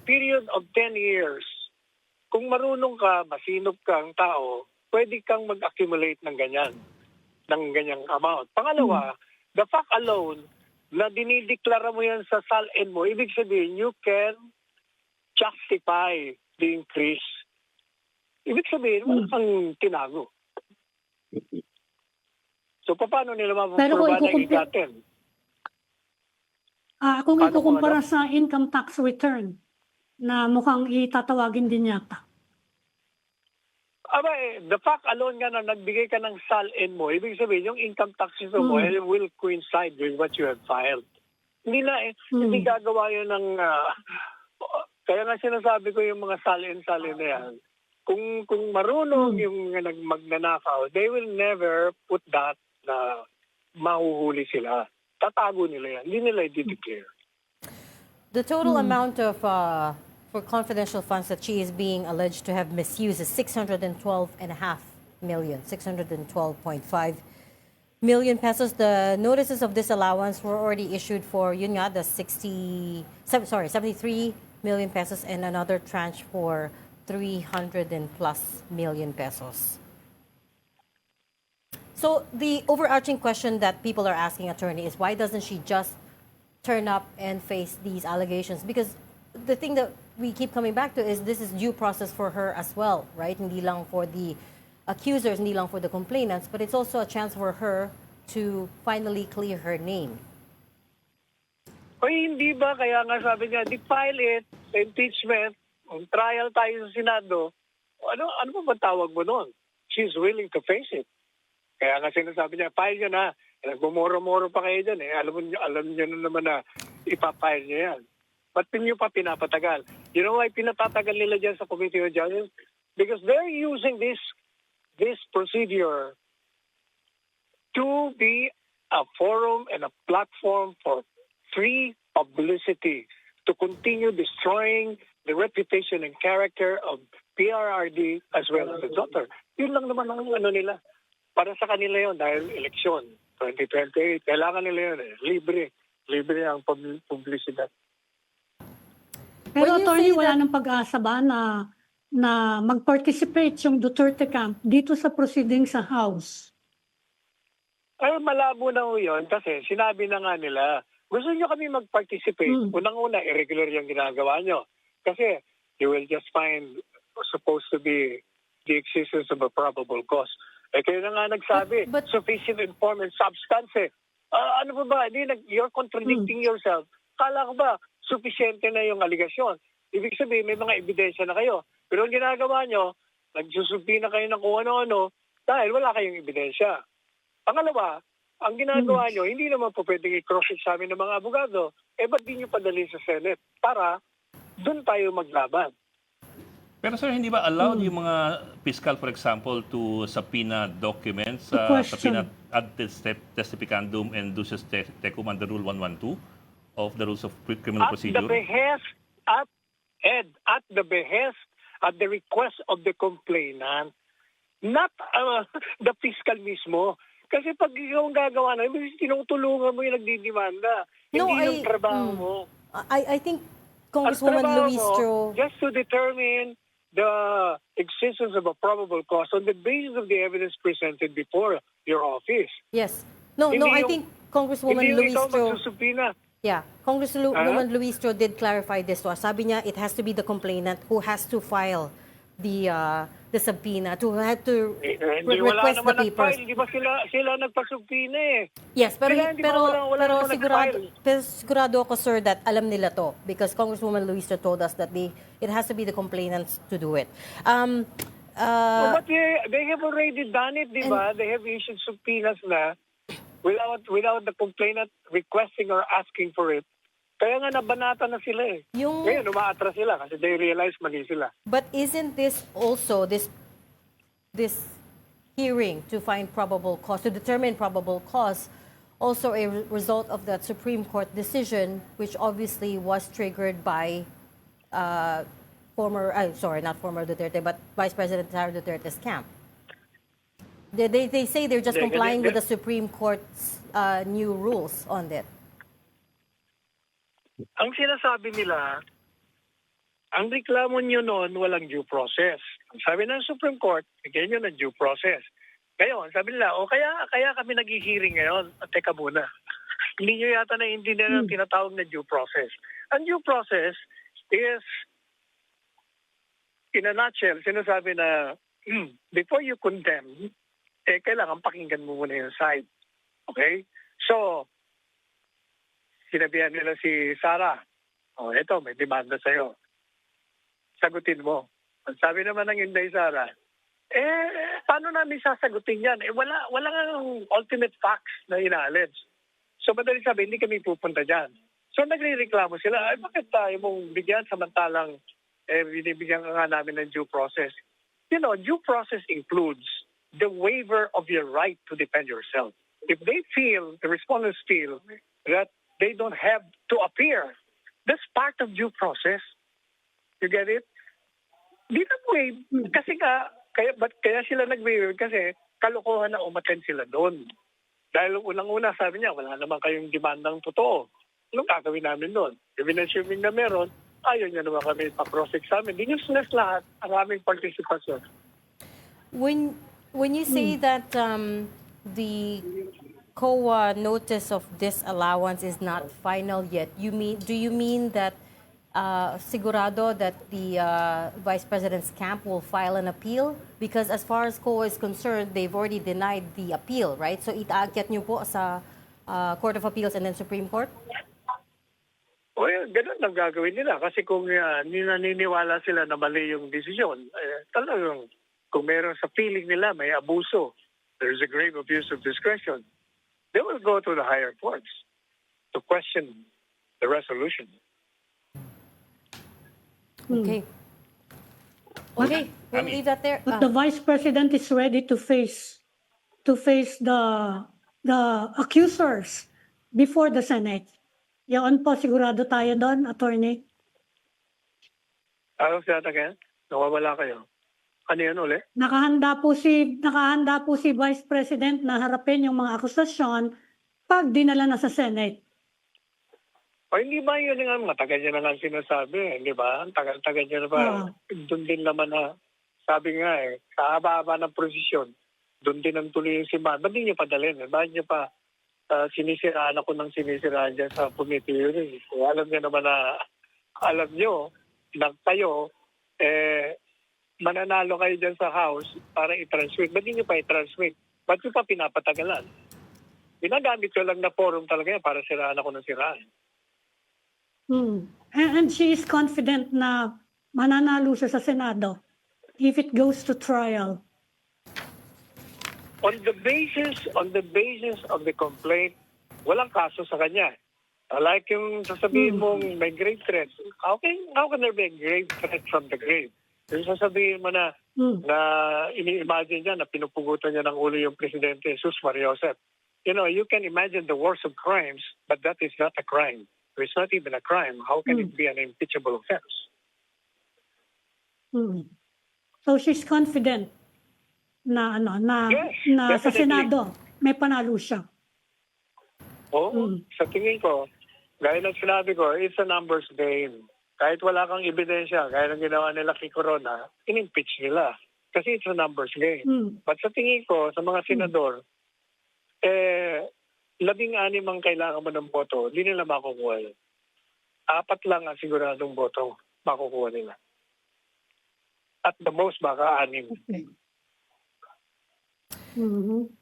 period of 10 years, kung marunong ka, masinop kang tao, pwede kang mag-accumulate ng ganyang amount. Pangalawa, the fact alone na dinideklara mo yan sa SALN mo, ibig sabihin, you can justify the increase. Ibig sabihin, wala kang tinago. So, paano nila Pero kung mapuproba na ill-gotten? Kung Paano ikukumpara sa income tax return, na mukhang itatawagin din yata. The fact alone nga na nagbigay ka ng SALN mo, ibig sabihin, yung income taxes mo will coincide with what you have filed. Hindi gagawa yun ng... kaya nga sinasabi ko yung mga SALN na yan, kung marunong yung magnanakaw, they will never put that na mahuhuli sila. Tatago nila yan. Hindi nila i-declare. The total amount of for confidential funds that she is being alleged to have misused is 612.5 million, 612.5 million pesos. The notices of disallowance were already issued for yun nga, the 73 million pesos and another tranche for 300 and plus million pesos. So the overarching question that people are asking, attorney, is why doesn't she just turn up and face these allegations? Because the thing that we keep coming back to is this is due process for her as well, right? Hindi lang for the accusers, hindi lang for the complainants, but it's also a chance for her to finally clear her name. Oy, hindi ba? Kaya nga sabi niya, file it, impeachment, trial tayo sa Senado. Ano ba tawag mo nun? She's willing to face it. Kaya nga sinasabi niya, file niyo na. Nagmumoro-moro pa kayo dyan eh. Alam niyo na naman na ipapile niyo yan. Ba't niyo pa pinapatagal? You know why pinapatagal nila dyan sa Committee of Justice? Because they're using this procedure to be a forum and a platform for free publicity to continue destroying the reputation and character of PRRD as well as the daughter. Yun lang naman ang nila. Para sa kanila yun dahil eleksyon 2028. Kailangan nila yun eh. Libre ang publicidad. Pero When you attorney, say wala that- nang pag-asa ba na mag-participate yung Duterte camp dito sa proceeding sa House? Ay, malabo na ho yun kasi sinabi na nga nila, gusto nyo kami mag-participate. Unang-una, irregular yung ginagawa nyo. Kasi you will just find supposed to be the existence of a probable cause. Kayo na nga nagsabi, But- sufficient informant substance eh. Ano ba ba? You're contradicting yourself. Kala ko ba, sufficiente na yung aligasyon. Ibig sabihin, may mga ebidensya na kayo. Pero ang ginagawa nyo, nagsusumpi na kayo ng kung ano-ano dahil wala kayong ebidensya. Pangalawa, ang ginagawa nyo, hindi naman po pwedeng i-cross-examine ng mga abogado. Ba't di nyo padali sa Senate para doon tayo maglaban? Pero sir, hindi ba allowed yung mga fiscal, for example, to subpoena documents, To question. subpoena ad testificandum and duces tecum under Rule 112 of the Rules of Criminal At Procedure? the behest, at the behest, at the request of the complainant, not the fiscal mismo. Kasi pag ikaw ang gagawa na, tinutulungan mo yung nagdidimanda. No, Hindi yung trabaho mo. I think Ang Congresswoman trabaho Luis mo, Tro, just to determine the existence of a probable cause on the basis of the evidence presented before your office. yes. No, Hindi I yung- think Congresswoman Hindi yung Luis ikaw Tro, magsusupina. yeah, Congresswoman Luis Tro did clarify this to us. Sabi niya, it has to be the complainant who has to file the subpoena, to have to Hindi wala request the naman papers. nag-file. Di ba sila nagpasupina eh? Yes, pero Sila, hindi ba wala pero naman sigurado ako, sir, that alam nila to because Congresswoman Luisa told us that it has to be the complainants to do it. But they have already done it, di ba? They have issued subpoenas na without the complainant requesting or asking for it. Kaya nga nabanata na sila eh. Ngayon, umaatras sila kasi they realize mali sila. But isn't this also this hearing to find probable cause, to determine probable cause, also a result of that Supreme Court decision, which obviously was triggered by not former Duterte, but Vice President Sara Duterte's camp? They say they're just complying with the Supreme Court's new rules on it. Ang sinasabi nila, ang reklamo nyo noon walang due process. Ang sabi ng Supreme Court, bigyan nyo ng due process. Ngayon, sabi nila, kaya kami nag-hearing ngayon. Teka muna. Hindi nyo yata naiintindihan ang tinatawag na due process. Ang due process is, in a nutshell, sinasabi na, before you condemn, kailangan pakinggan mo muna yung side. Okay? So, sinabihan nila si Sara, eto, may demanda sa'yo. Sagutin mo. Ang sabi naman ng Inday Sara, paano namin sasagutin yan? Wala nga ultimate facts na ina-allege. So, madali sabi, hindi kami pupunta dyan. So, nagre-reklamo sila, bakit tayo mong bigyan samantalang binibigyan nga namin ng due process? You know, due process includes the waiver of your right to defend yourself. If they feel, the respondents feel, that they don't have to appear, that's part of due process. You get it? Di nag-waive. Kasi kaya sila nag-waive kasi kalokohan na umattend sila doon. Dahil unang-una sabi niya, wala naman kayong demandang totoo. Anong gagawin namin doon? Evidence-shaping na meron, ayaw niya naman kami pa-cross-examine. Di useless lahat ang aming participation. When you say that the COA notice of disallowance is not final yet, do you mean that sigurado that the Vice President's camp will file an appeal? Because as far as COA is concerned, they've already denied the appeal, right? So itaakyat niyo po sa Court of Appeals and then Supreme Court? Well, ganun ang gagawin nila. Kasi kung naniniwala sila na mali yung desisyon, talagang kung meron sa feeling nila may abuso, there's a grave abuse of discretion, they will go to the higher courts to question the resolution. Okay. Okay, we'll leave that there. But the Vice President is ready to face the accusers before the Senate. Yan po, sigurado tayo doon, attorney. Ano siya again? Nawawala kayo. Ano yan uli? Nakahanda po si Vice President na harapin yung mga akusasyon pag dinala na sa Senate. O hindi ba yun nga, matagal niya na nga sinasabi, hindi ba? Ang tagal-tagal niya na ba? Doon din naman na, sabi nga sa haba-haba ng prosesyon, doon din ang tuloy yung simbahan. Ba't di niyo padalhin? Ba't niyo pa sinisiraan ako ng sinisiraan dyan sa committee hearing? Kung alam niyo naman na, alam niyo, na kayo, mananalo kayo dyan sa House para i-transmit. Ba't di niyo pa i-transmit? Ba't niyo pa pinapatagalan? ginagamit ko lang na forum talaga yan para siraan ako ng siraan. And she is confident na mananalo siya sa Senado if it goes to trial. On the basis of the complaint, walang kaso sa kanya. Like yung sasabihin mong may grave threat, how can there be a grave threat from the grave? Yung sasabihin mo na ini-imagine niya na pinupugutan niya ng ulo yung Presidente Jesus Maria Josep. You know, you can imagine the worst of crimes, but that is not a crime. It's not even a crime. How can it be an impeachable offense? So she's confident na Yes, na sa definitely. Senado may panalo siya. Oo, sa tingin ko, gaya ng sinabi ko, it's a numbers game. Kahit wala kang ebidensya, gaya ng ginawa nila kay Corona, in-impeach nila. Kasi it's a numbers game. But sa tingin ko, sa mga senador, 16 ang kailangan mo ng boto, hindi nila makukuha yun. 4 lang ang siguradong boto makukuha nila. At the most, baka 6. Okay.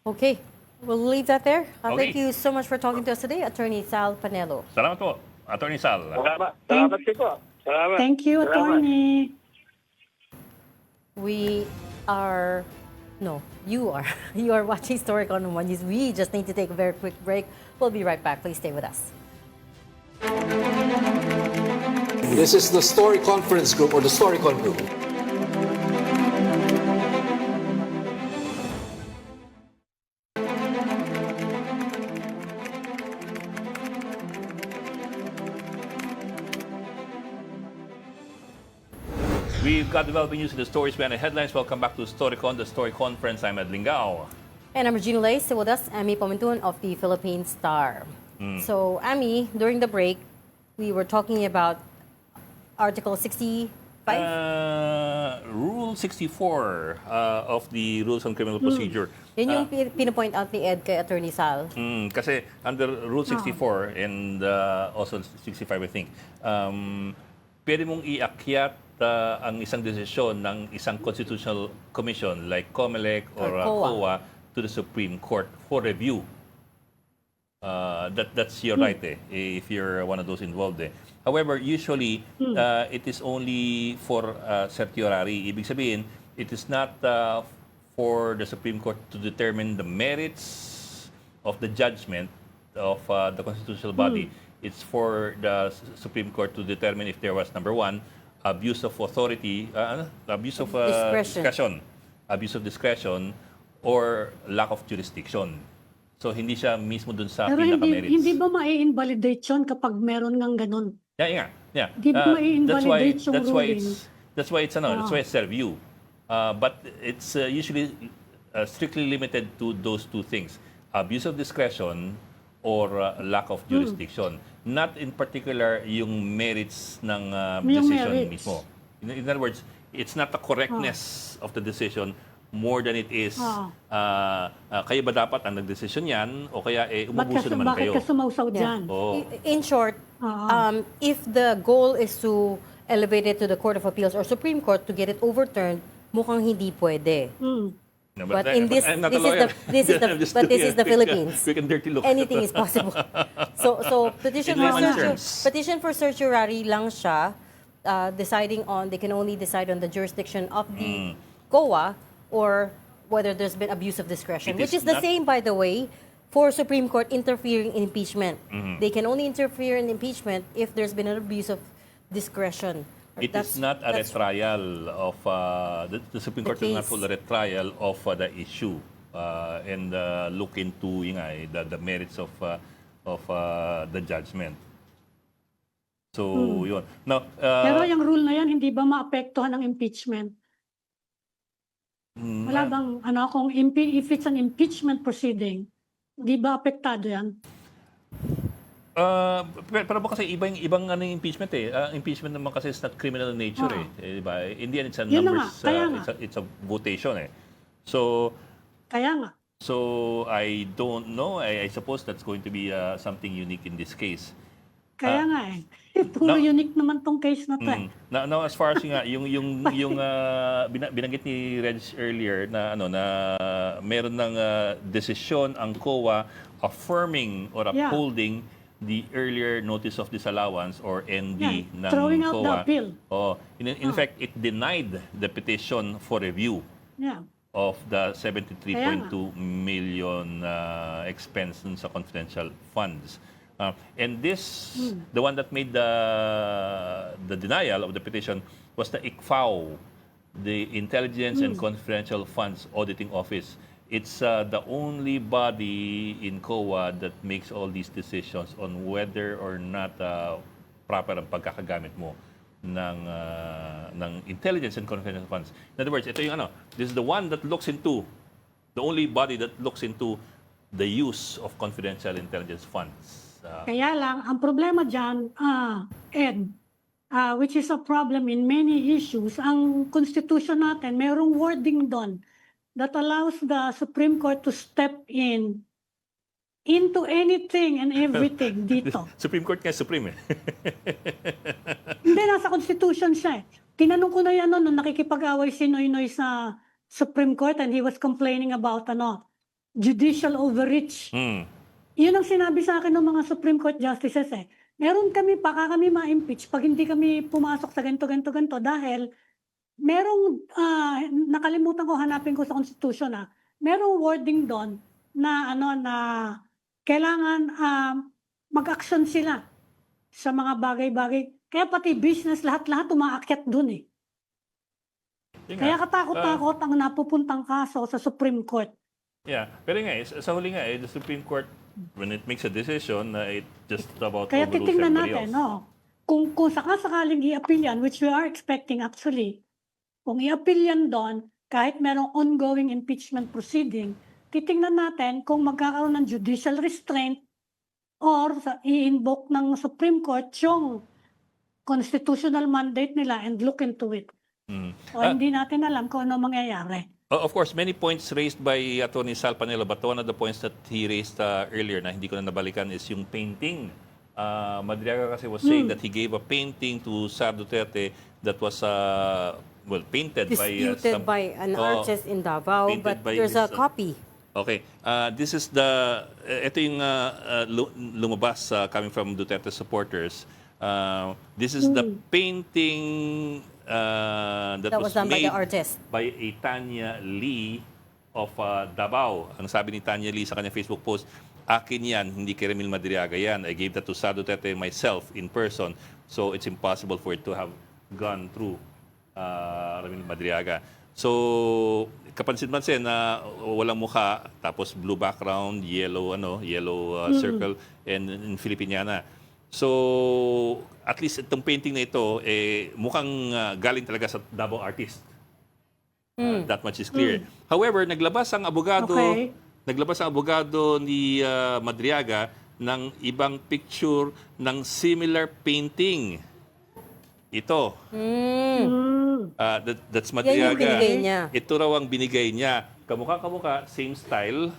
Okay, we'll leave that there. Okay. Thank you so much for talking to us today, Attorney Sal Panelo. Salamat po, Attorney Sal. Salamat. Salamat po. Salamat. Thank you, Salamat. Attorney. You are watching Storycon on One News. We just need to take a very quick break. We'll be right back. Please stay with us. This is the Story Conference Group or the Storycon Group. We've got developing news in the stories behind the headlines. Welcome back to Storycon, the Story Conference. I'm Ed Lingao. And I'm Regina Lay. Still with us, Amy Pamentun of the Philippine Star. So, Amy, during the break, we were talking about Article 65. Rule 64 of the Rules on Criminal Procedure. Yun yung pinapoint out ni Ed kay Attorney Sal. Kasi under Rule 64 and also 65, I think, pwede mong iakyat ang isang desisyon ng isang constitutional commission like COMELEC or Or COA. COA to the Supreme Court for review. That's your right if you're one of those involved. However, usually it is only for certiorari. Ibig sabihin, it is not for the Supreme Court to determine the merits of the judgment of the constitutional body. It's for the Supreme Court to determine if there was, number one, abuse of authority, abuse of discretion, abuse of discretion, or lack of jurisdiction. So, hindi siya mismo dun sa Pero pinaka-merits. hindi ba ma-invalidate yun kapag meron ng ganun? Yeah. Di ba ma-invalidate yung ruling? That's why it's review. But it's usually strictly limited to those two things: abuse of discretion or lack of jurisdiction. Not in particular yung merits ng Yung decision merits. mismo. In other words, it's not the correctness of the decision more than it is kayo ba dapat ang nagdesisyon yan o kaya umubuso naman Bakit kayo. ka sumausaw dyan? Oo. In short, if the goal is to elevate it to the Court of Appeals or Supreme Court to get it overturned, mukhang hindi pwede. No, But in this, I'm not a this is lawyer. this is the, I'm just but this doing is the a Philippines. quick and dirty look. Anything is possible. So In layman's terms. petition for certiorari lang siya, deciding on, they can only decide on the jurisdiction of the COA or whether there's been abuse of discretion, It which is is the not- same, by the way, for Supreme Court interfering in impeachment. They can only interfere in impeachment if there's been an abuse of discretion. It is not a retrial of the Supreme Court is not case. for the retrial of the issue and look into the merits of the judgment. So yun. Now, Pero yung rule na yan, hindi ba maapektuhan ng impeachment? Wala bang, kung if it's an impeachment proceeding, di ba apektado yan? pero kasi ibang yung impeachment impeachment naman kasi is not criminal in nature di ba? In the end, it's a Yun na numbers, nga, kaya nga. it's a votation So Kaya nga. I don't know. I suppose that's going to be something unique in this case. Kaya nga Puro unique naman tong case na to Now as far as yung binanggit ni Reg earlier na na meron ng desisyon ang COA affirming or Yeah. upholding the earlier notice of disallowance or ND Yeah, ng throwing out the COA. appeal. Oh, in fact, it denied the petition for review Yeah. of the 73.2 million expense dun sa confidential funds. And this, the one that made the denial of the petition was the ICFAO, the Intelligence and Confidential Funds Auditing Office. It's the only body in COA that makes all these decisions on whether or not proper ang pagkakagamit mo ng intelligence and confidential funds. In other words, ito yung this is the one that looks into, the only body that looks into the use of confidential intelligence funds. Kaya lang, ang problema dyan, Ed, which is a problem in many issues, ang constitution natin, mayroong wording doon that allows the Supreme Court to step into anything and everything dito. Supreme Court nga, Supreme eh. Hindi, nasa constitution siya eh. Tinanong ko na yan nung nakikipag-away si Noynoy sa Supreme Court and he was complaining about judicial overreach. Yun ang sinabi sa akin ng mga Supreme Court justices eh. Meron kami, baka kami ma-impeach pag hindi kami pumasok sa ganito dahil merong, nakalimutan ko, hanapin ko sa Constitution merong wording doon na na kailangan mag-action sila sa mga bagay-bagay. Kaya pati business, lahat-lahat umaakyat doon eh. Kaya katakot-takot ang napupuntang kaso sa Supreme Court. Yeah, pero nga, sa huli nga, the Supreme Court, when it makes a decision, it just about Kaya overrules titingnan everybody natin, else. kung sakaling i-appeal yan, which we are expecting actually, kung i-appeal yan doon, kahit merong ongoing impeachment proceeding, titingnan natin kung magkakaroon ng judicial restraint or i-invoke ng Supreme Court yung constitutional mandate nila and look into it. So hindi natin alam kung ano mangyayari. Of course, many points raised by Attorney Sal Panelo, but one of the points that he raised earlier na hindi ko na nabalikan is yung painting. Madriaga kasi was saying that he gave a painting to Sara Duterte that was painted Disputed by an artist in Davao, painted but by there's a his, copy. Okay. This is ito yung lumabas coming from Duterte supporters. This is the painting that was done by made the artist. by a Tanya Lee of Davao. Ang sabi ni Tanya Lee sa kanyang Facebook post, akin yan, hindi kay Ramil Madriaga yan. I gave that to Sara Duterte myself in person. So it's impossible for it to have gone through Ramil Madriaga. So, kapansin-pansin na walang mukha, tapos blue background, yellow circle, and in Filipiniana. So, at least itong painting na ito, mukhang galing talaga sa Davao artist. That much is clear. However, naglabas ang abogado ni Madriaga ng ibang picture ng similar painting. Ito. That's Madriaga. Yan yung binigay niya. Ito raw ang binigay niya. Kamukha, same style.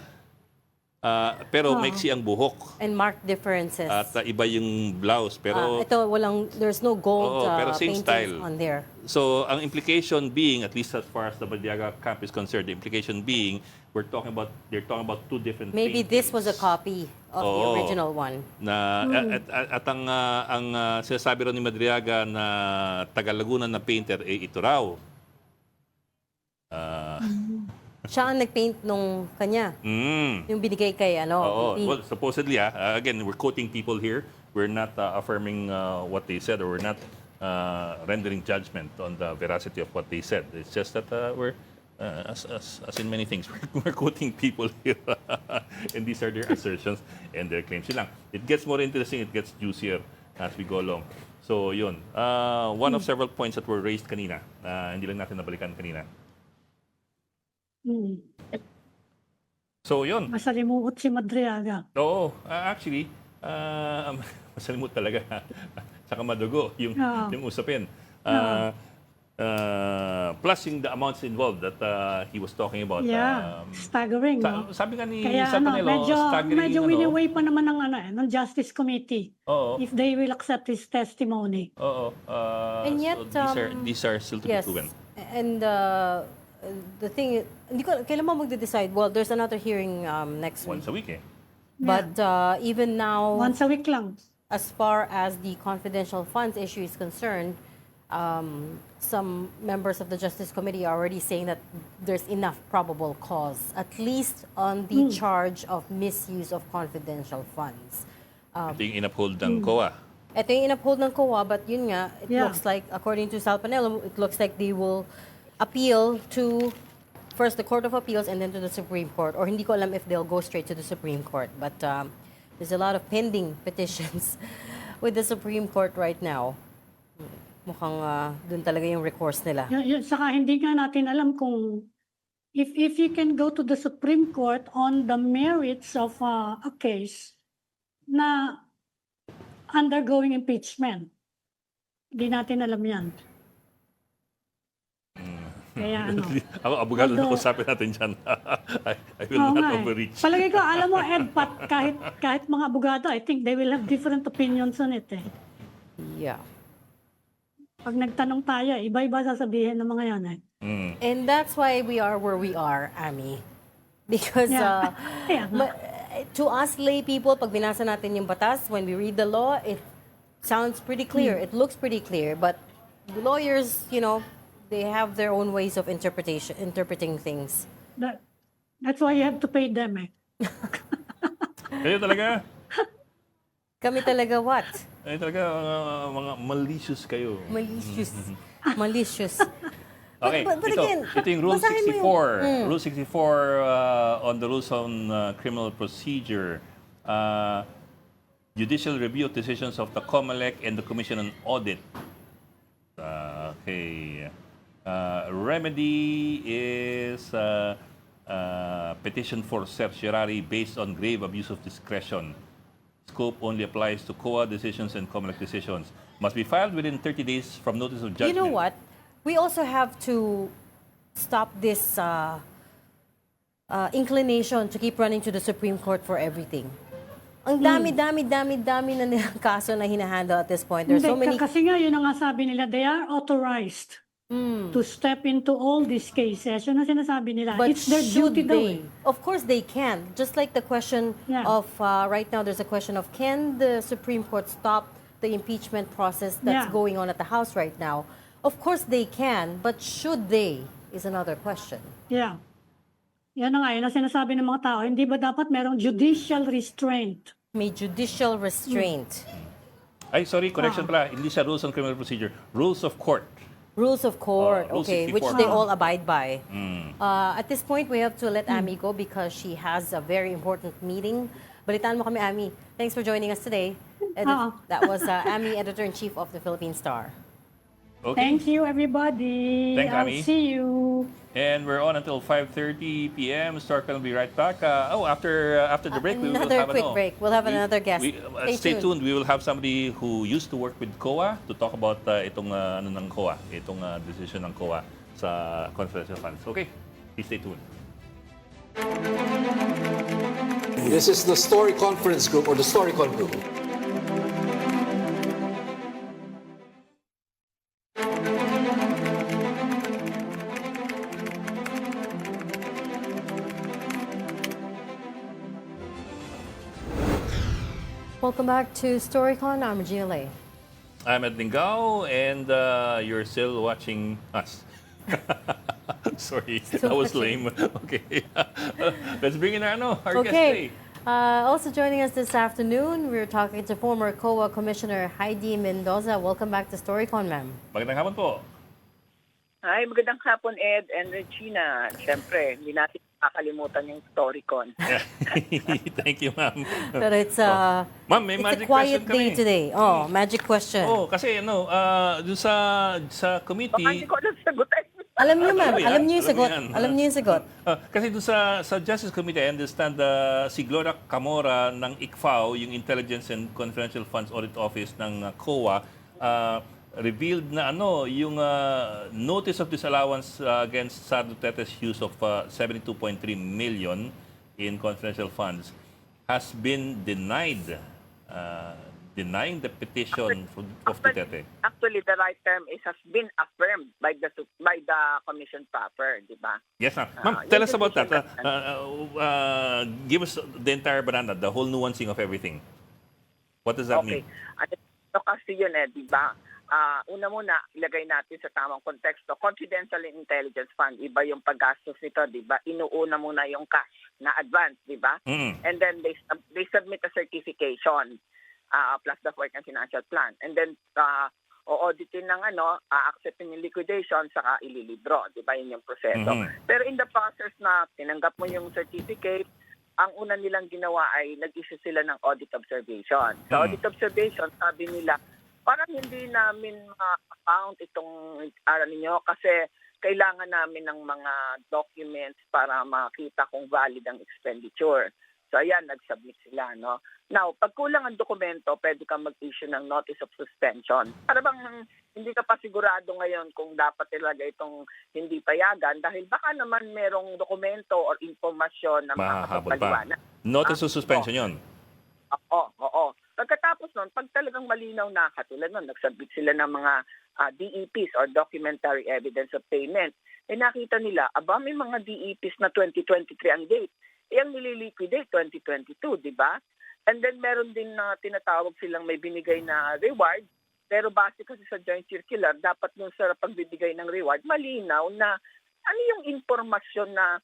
Pero maiksi ang buhok. And marked differences. At iba yung blouse. Pero ito, there's no gold pero same paintings style on there. So, ang implication being, at least as far as the Madriaga camp is concerned, the implication being, they're talking about two different Maybe paintings. this was a copy of the original one. Na, at ang sinasabi raw ni Madriaga na taga Laguna na painter, ito raw. Siya ang nagpaint nung kanya. Yung binigay kay Oo. VP. Well, supposedly, again, we're quoting people here. We're not affirming what they said, or we're not rendering judgment on the veracity of what they said. It's just that we're, as in many things, we're quoting people here. And these are their assertions and their claims. Yun lang. It gets more interesting, it gets juicier as we go along. So, yun. One of several points that were raised kanina. Hindi lang natin nabalikan kanina. So, yun. Masalimuot si Madriaga. Oo. Actually, masalimut talaga. Saka madugo yung usapin. Plus yung the amounts involved that he was talking about. Yeah, staggering. Sabi nga ni Kaya Sal Panelo, staggering medyo yung wini-weigh pa naman ng Justice Committee Oo. if they will accept his testimony. Oo. And yet, so these are still to be Yes. proven. And the thing, hindi ko, kailan mo magde-decide? Well, there's another hearing next week. Once a week eh. But even now, Once a week lang. as far as the confidential funds issue is concerned, some members of the Justice Committee are already saying that there's enough probable cause, at least on the charge of misuse of confidential funds. Ito yung in-uphold ng COA. Ito yung in-uphold ng COA, but yun nga, it Yeah. looks like, according to Sal Panelo, it looks like they will appeal to first the Court of Appeals and then to the Supreme Court. Or hindi ko alam if they'll go straight to the Supreme Court. But there's a lot of pending petitions with the Supreme Court right now. Mukhang dun talaga yung recourse nila. Saka hindi nga natin alam kung if you can go to the Supreme Court on the merits of a case na undergoing impeachment. Hindi natin alam yan. Kaya ano. Ako, abogado na Although- usapin natin dyan. I will Oo not nga eh. overreach. Palagay ko, alam mo, Ed, kahit mga abogado, I think they will have different opinions on it eh. Yeah. Pag nagtanong tayo, iba-iba sasabihin ng mga yan eh. And that's why we are where we are, Ami. Because Yeah. Yeah. To us lay people, pag binasa natin yung batas, when we read the law, it sounds pretty clear. It looks pretty clear. But the lawyers, they have their own ways of interpreting things. That's why you have to pay them eh. Kayo talaga, Kami talaga what? mga malicious kayo. Malicious. Malicious. Okay, But ito again, yung Rule basahin mo 64. Rule 64 on the rules on criminal procedure. Judicial review of decisions of the COMELEC and the Commission on Audit. Okay. Remedy is petition for certiorari based on grave abuse of discretion. Scope only applies to COA decisions and COMELEC decisions. Must be filed within 30 days from notice of judgment. You know what? We also have to stop this inclination to keep running to the Supreme Court for everything. Ang dami na nilang kaso na hinahandle at this point. There's so many... Kasi nga, yun ang nga sabi nila, they are authorized to step into all these cases. Yun ang sinasabi nila. But It's their should duty daw they? eh. Of course they can. Just like the question Yeah. of, right now there's a question of, can the Supreme Court stop the impeachment process that's Yeah. going on at the House right now? Of course they can, but should they is another question. Yeah. Yan na nga, yun ang sinasabi ng mga tao. Hindi ba dapat merong judicial restraint? May judicial restraint. Ay, sorry, correction pala. Hindi siya rules on criminal procedure. Rules of court. Rules of court, Rule okay, 64. which they all abide by. At this point, we have to let Ami go because she has a very important meeting. Balitaan mo kami, Ami. Thanks for joining us today. That was Ami, Editor-in-Chief of the Philippine Star. Okay. Thank you, everybody. Thanks, I'll Ami. see you. And we're on until 5:30 p.m. Stark will be right back. After the break, we will Another have quick break. We'll have another guest. Stay tuned. We will have somebody who used to work with COA to talk about itong ng COA, itong decision ng COA sa confidential funds. Okay, please stay tuned. This is the Story Conference Group or the Storycon Group. Welcome back to StoryCon. I'm Regina Lay. I'm Ed Lingao, and you're still watching us. Sorry, that was lame. Okay, let's bring in our guest today. Also joining us this afternoon, we're talking to former COA Commissioner Heidi Mendoza. Welcome back to StoryCon, ma'am. Magandang hapon po. Ay, magandang hapon, Ed and Regina. Siyempre, hindi natin makakalimutan yung StoryCon. Thank you, ma'am. But it's Ma'am, may it's a magic quiet question kami. day today. Oh, magic question. Oh, kasi dun sa Baka committee, hindi ko alam sagutin. Alam niyo, ma'am. Alam mo yan? Alam niyo yung Alam mo sagot. yan. Alam niyo yung sagot. kasi dun sa Justice Committee, I understand si Gloria Camora ng ICFAO, yung Intelligence and Confidential Funds Audit Office ng COA, revealed na yung notice of disallowance against Sara Duterte's use of 72.3 million in confidential funds has been denied denying the petition of Duterte. Actually, the right term is has been affirmed by the commission proper, di ba? Yes, ma'am. Ah, Ma'am, yung tell us about that. decision Give us the entire banana, the whole nuancing of everything. What does that Okay. mean? Ito kasi yun di ba? Una muna, ilagay natin sa tamang konteksto. Confidential Intelligence Fund, iba yung paggastos nito, di ba? Inuuna muna yung cash na advance, di ba? Mm. And then they submit a certification plus the work and financial plan. And then o-auditin ng accepting yung liquidation, saka ililibro, di ba? Yun yung proseso. Mhm. Pero in the process na tinanggap mo yung certificate, ang una nilang ginawa ay nag-issue sila ng audit observation. Sa audit observation, sabi nila, parang hindi namin ma-account itong ninyo kasi kailangan namin ng mga documents para makita kung valid ang expenditure. So ayan, nag-submit sila. No? Now, pag kulang ang dokumento, pwede kang mag-issue ng notice of suspension. Para bang hindi ka pa sigurado ngayon kung dapat talaga itong hindi payagan dahil baka naman merong dokumento or informasyon na Mahahabol pa. makakapagpaliwanag. Notice of suspension yun. Oo. Pagkatapos nun, pag talagang malinaw na, katulad nun, nagsubmit sila ng mga DEPs or Documentary Evidence of Payment, nakita nila, may mga DEPs na 2023 ang date. Ang nililiquidate 2022, di ba? And then meron din na tinatawag silang may binigay na reward, pero base kasi sa joint circular, dapat nung sa pagbibigay ng reward, malinaw na ano yung impormasyon na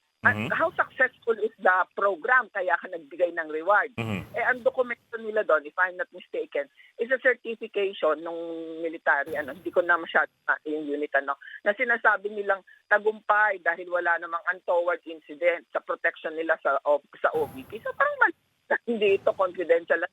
how successful is the program kaya ka nagbigay ng reward. Ang dokumento nila doon, if I'm not mistaken, is a certification ng military, hindi ko na masyado yung unit, na sinasabi nilang tagumpay dahil wala namang untoward incident sa protection nila sa OVP. So parang hindi ito confidential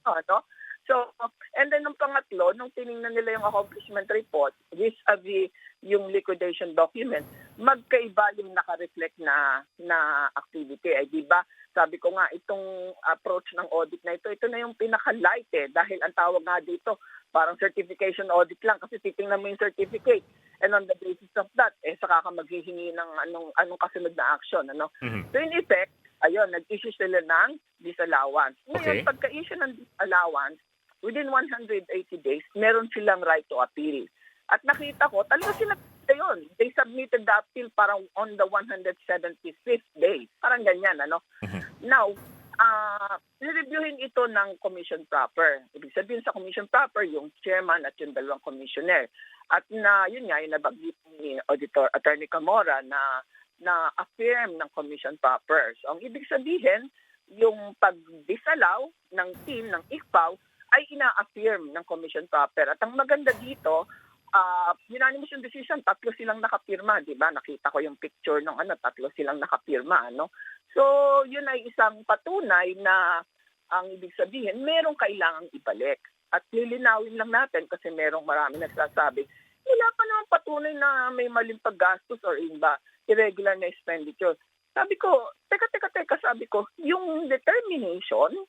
So, and then nung pangatlo, nung tiningnan nila yung accomplishment report, vis-a-vis yung liquidation document, magkaiba yung naka-reflect na activity. Di ba? Sabi ko nga, itong approach ng audit na ito na yung pinaka-light dahil ang tawag nga dito, parang certification audit lang kasi titingnan mo yung certificate. And on the basis of that, saka ka maghihingi ng anong kasunod na action. So in effect, nag-issue sila ng disallowance. Ngayon, Okay. pagka-issue ng disallowance, within 180 days, meron silang right to appeal. At nakita ko, talaga sila yun. They submitted the appeal parang on the 175th day. Parang ganyan, Now, nireviewin ito ng commission proper. Ibig sabihin sa commission proper, yung chairman at yung dalawang commissioner. At yun nga, yung nabanggit ni Auditor Attorney Camora na affirm ng commission proper. So, ang ibig sabihin, yung pag-disallow ng team ng ICPAW ay ina-affirm ng commission proper. At ang maganda dito, unanimous yung decision, 3 silang nakapirma, di ba? Nakita ko yung picture ng 3 silang nakapirma, So, yun ay isang patunay na ang ibig sabihin, merong kailangang ibalik. At lilinawin lang natin kasi merong marami nagsasabi, wala pa naman patunay na may maling paggastos or irregular na expenditure. Sabi ko, teka, sabi ko, yung determination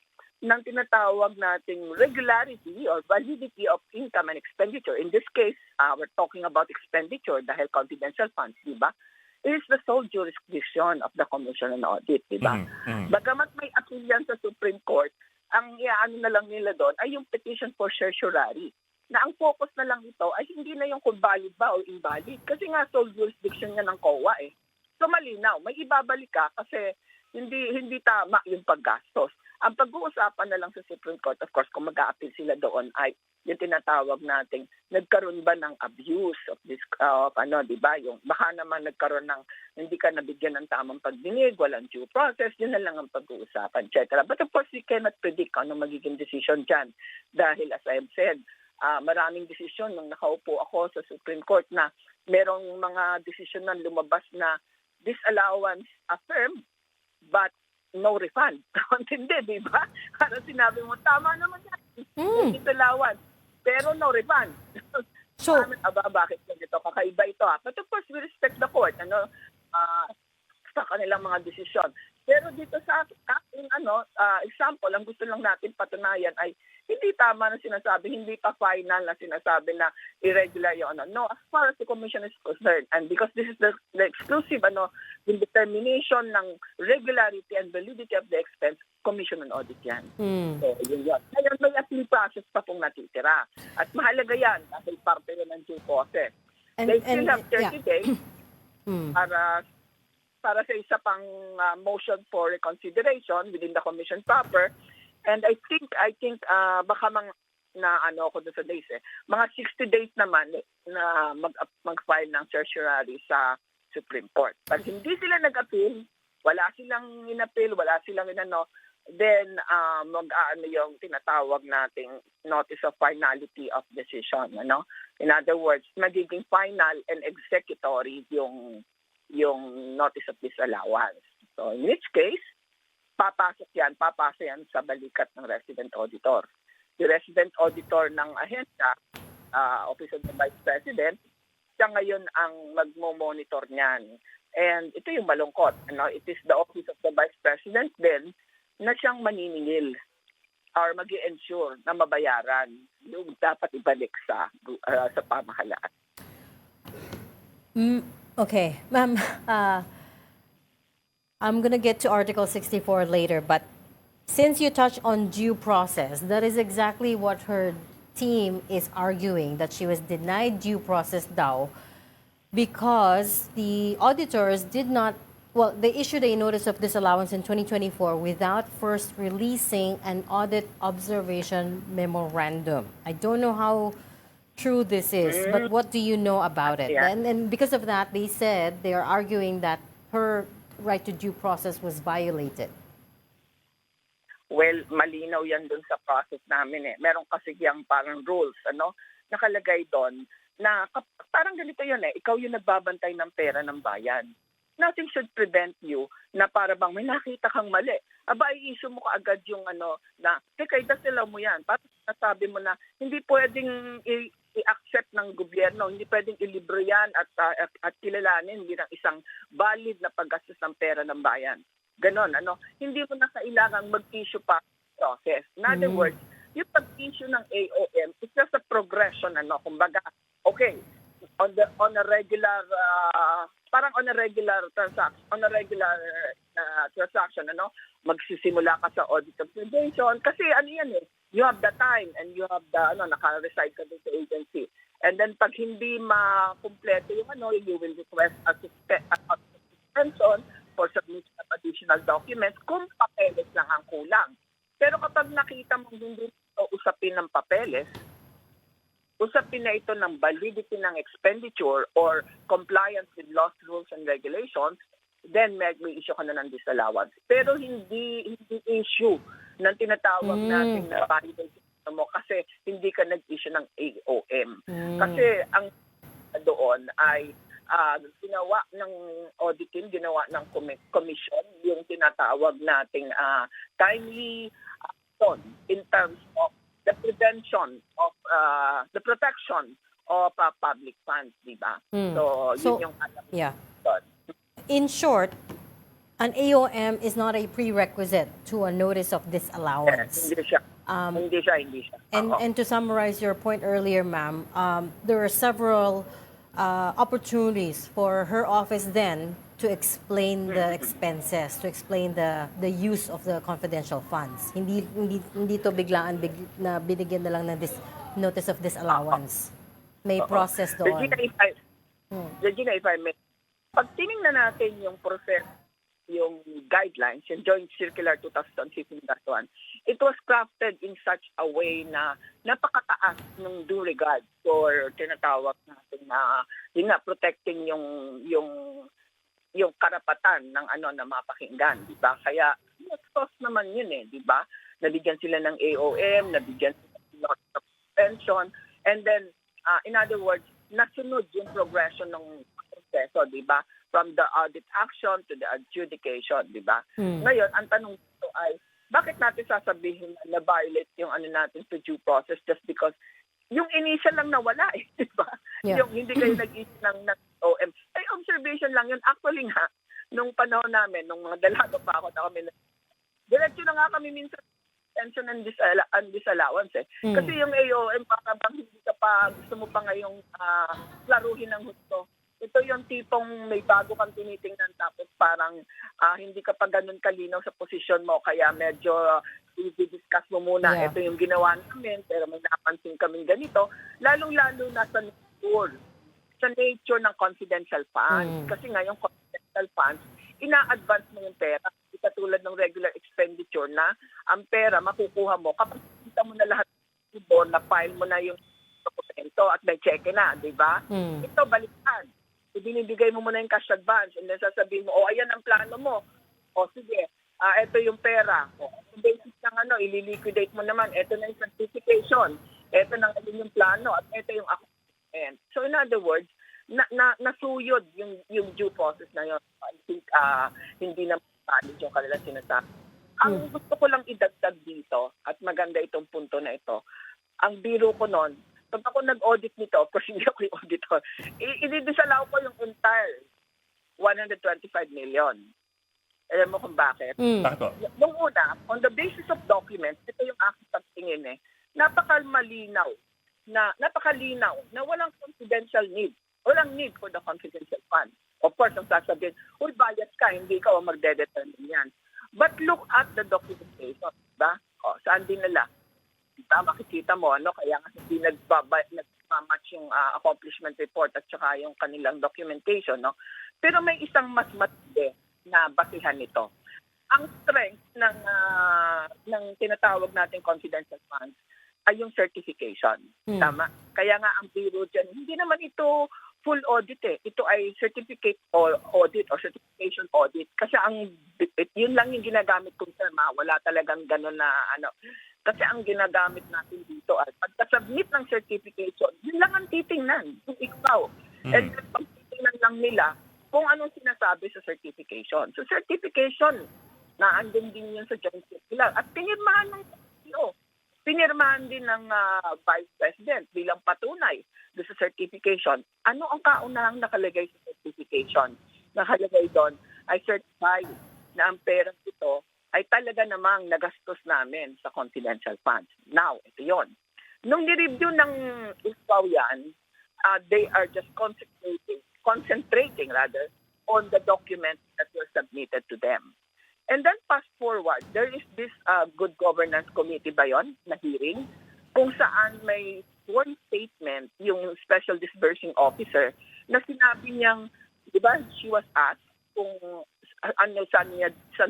ng tinatawag nating regularity or validity of income and expenditure. In this case, we're talking about expenditure dahil confidential funds, di ba? Is the sole jurisdiction of the Commission on Audit, di ba? Bagamat may appeal yan sa Supreme Court, ang iaano na lang nila doon ay yung petition for certiorari. Na ang focus na lang ito ay hindi na yung kung valid ba o invalid. Kasi nga sole jurisdiction niya ng COA So malinaw, may ibabalik ka kasi hindi tama yung paggastos. Ang pag-uusapan na lang sa Supreme Court, of course, kung mag-a-appeal sila doon ay yung tinatawag nating nagkaroon ba ng abuse of this, di ba? Yung baka naman nagkaroon ng hindi ka nabigyan ng tamang pagdinig, walang due process, yun na lang ang pag-uusapan, etc. But of course, we cannot predict ano magiging decision dyan. Dahil as I have said, maraming desisyon nung nakaupo ako sa Supreme Court na merong mga desisyon na lumabas na disallowance affirmed, but no refund. Hindi, di ba? Para sinabi mo, tama naman yan. Disallowance. Pero no refund. So, bakit ganito? Kakaiba ito. But of course, we respect the court. Sa kanilang mga desisyon. Pero dito sa ating example, ang gusto lang natin patunayan ay hindi tama na sinasabi, hindi pa final na sinasabi na irregular yung No, as far as the Commission is concerned, and because this is the exclusive Yung determination ng regularity and validity of the expense, Commission on Audit yan. So, yun yun. Ngayon, may appeal process pa pong natitira. At mahalaga yan dahil parte yun ng due process. They still have 30 days para sa isa pang motion for reconsideration within the Commission proper. And I think baka ako doon sa days mga 60 days naman na mag-file ng certiorari sa Supreme Court. Pag hindi sila nag-appeal, wala silang in-appeal, wala silang then yung tinatawag nating notice of finality of decision. In other words, magiging final and executory yung notice of disallowance. So in which case, papasok yan sa balikat ng resident auditor. The resident auditor ng ahensya, Office of the Vice President, siya ngayon ang magmo-monitor niyan. And ito yung malungkot. It is the Office of the Vice President then na siyang maniningil or mag-i-ensure na mabayaran yung dapat ibalik sa pamahalaan. Okay, ma'am, I'm gonna get to Article 64 later, but since you touched on due process, that is exactly what her team is arguing, that she was denied due process daw because the auditors did not, they issued a notice of disallowance in 2024 without first releasing an audit observation memorandum. I don't know how true this is, but what do you know about it? Yeah. And because of that, they said they are arguing that her right to due process was violated. Well, malinaw yan dun sa process namin Meron kasi yung parang rules, nakalagay doon na parang ganito yun ikaw yung nagbabantay ng pera ng bayan. Nothing should prevent you na para bang may nakita kang mali. Aba, i-issue mo kaagad yung na, teka, idasilaw mo yan. Parang nasabi mo na hindi pwedeng i-accept ng gobyerno, hindi pwedeng ilibro yan at kilalanin bilang isang valid na paggastos ng pera ng bayan. Ganon, hindi mo na kailangang mag-issue pa process. In other words, yung pag-issue ng AOM, it's just a progression, kumbaga, okay, on a regular transaction, magsisimula ka sa audit observation kasi you have the time and you have the naka-reside ka dun sa agency. And then pag hindi makumpleto yung you will request a suspension for submission of additional documents kung papeles lang ang kulang. Pero kapag nakita mo hindi ito usapin ng papeles, usapin na ito ng validity ng expenditure or compliance with laws, rules, and regulations, then may issue ka na ng disallowance. Pero hindi issue ng tinatawag natin na validity mo kasi hindi ka nag-issue ng AOM. Kasi ang doon ay ginawa ng audit team, ginawa ng commission yung tinatawag nating timely action in terms of the prevention of the protection of public funds, di ba? So yun yung alam. Yeah. In short, an AOM is not a prerequisite to a notice of disallowance. Hindi siya. Hindi siya. And to summarize your point earlier, ma'am, there are several opportunities for her office then to explain the expenses, to explain the use of the confidential funds. Hindi to biglaan na binigyan na lang ng notice of disallowance. May process doon. Regina, if I may, pag tinignan natin yung process, yung guidelines, yung Joint Circular 2015-1, it was crafted in such a way na napakataas ng due regard for tinatawag natin na protecting yung karapatan ng na mapakinggan, di ba? Kaya cost naman yun di ba? Nabigyan sila ng AOM, nabigyan sila ng suspension, and then in other words, nasunod yung progression ng proseso, di ba? From the audit action to the adjudication, di ba? Ngayon, ang tanong dito ay, bakit natin sasabihin na violate yung natin sa due process just because yung initial lang nawala di ba? Yeah. Yung hindi kayo nag-issue ng OM. Ay, observation lang yun. Actually nga, nung panahon namin, nung mga dalaga pa ako na kami, diretso na nga kami minsan suspension and disallowance Kasi yung AOM, para bang hindi ka pa, gusto mo pa ngayong klaruhin ng husto. ito yung tipong may bago kang tinitingnan tapos parang hindi ka pa ganun kalinaw sa posisyon mo kaya medyo i-discuss mo muna. Yeah. Ito yung ginawa namin pero may napansin kaming ganito. Lalong-lalo na sa nature ng confidential funds. Kasi nga yung confidential funds, ina-advance mo yung pera. Hindi katulad ng regular expenditure na ang pera makukuha mo kapag kita mo na lahat ng ibon, na file mo na yung dokumento at may cheque na, di ba? Ito, balikan. Ibinibigay mo muna yung cash advance and then sasabihin mo, ayan ang plano mo. O sige, ito yung pera. O, basis ng ililiquidate mo naman. Ito na yung certification. Ito na yung plano at ito yung account. So in other words, nasuyod yung due process na yun. I think hindi na valid yung kanilang sinasabi. Ang gusto ko lang idagdag dito at maganda itong punto na ito. Ang biro ko noon, pag ako nag-audit nito, of course hindi ako yung auditor, i-disalaw ko yung entire 125 million. Alam mo kung bakit? Bakit po? Nung una, on the basis of documents, ito yung aking pagtingin napakalinaw na walang confidential need. Walang need for the confidential fund. Of course, ang sasabihin, bias ka, hindi ka o magdedetermine yan. But look at the documentation, diba? Saan din nila? Diba, makikita mo, kaya nga hindi nagmamatch yung accomplishment report at saka yung kanilang documentation, no? Pero may isang mas matindi na basihan nito. Ang strength ng tinatawag nating confidential funds ay yung certification. Tama? Kaya nga ang biro dyan, hindi naman ito full audit Ito ay certificate audit or certification audit. Kasi yun lang yung ginagamit kong term. Wala talagang gano'n na Kasi ang ginagamit natin dito ay pagka-submit ng certification, yun lang ang titingnan. Yung ikaw. And then pag titingnan lang nila kung anong sinasabi sa certification. So certification, naandun din yun sa joint circular. At pinirmahan ng CEO. Pinirmahan din ng Vice President bilang patunay doon sa certification. Ano ang kaunahang nakalagay sa certification? Nakalagay doon ay certified na ang pera ito ay talaga namang nagastos namin sa confidential funds. Now, ito yun. Nung ni-review ng ISPAW yan, they are just concentrating on the documents that were submitted to them. And then fast forward, there is this Good Governance Committee ba yun, na hearing, kung saan may sworn statement yung Special Disbursing Officer na sinabi niyang, di ba, she was asked kung saan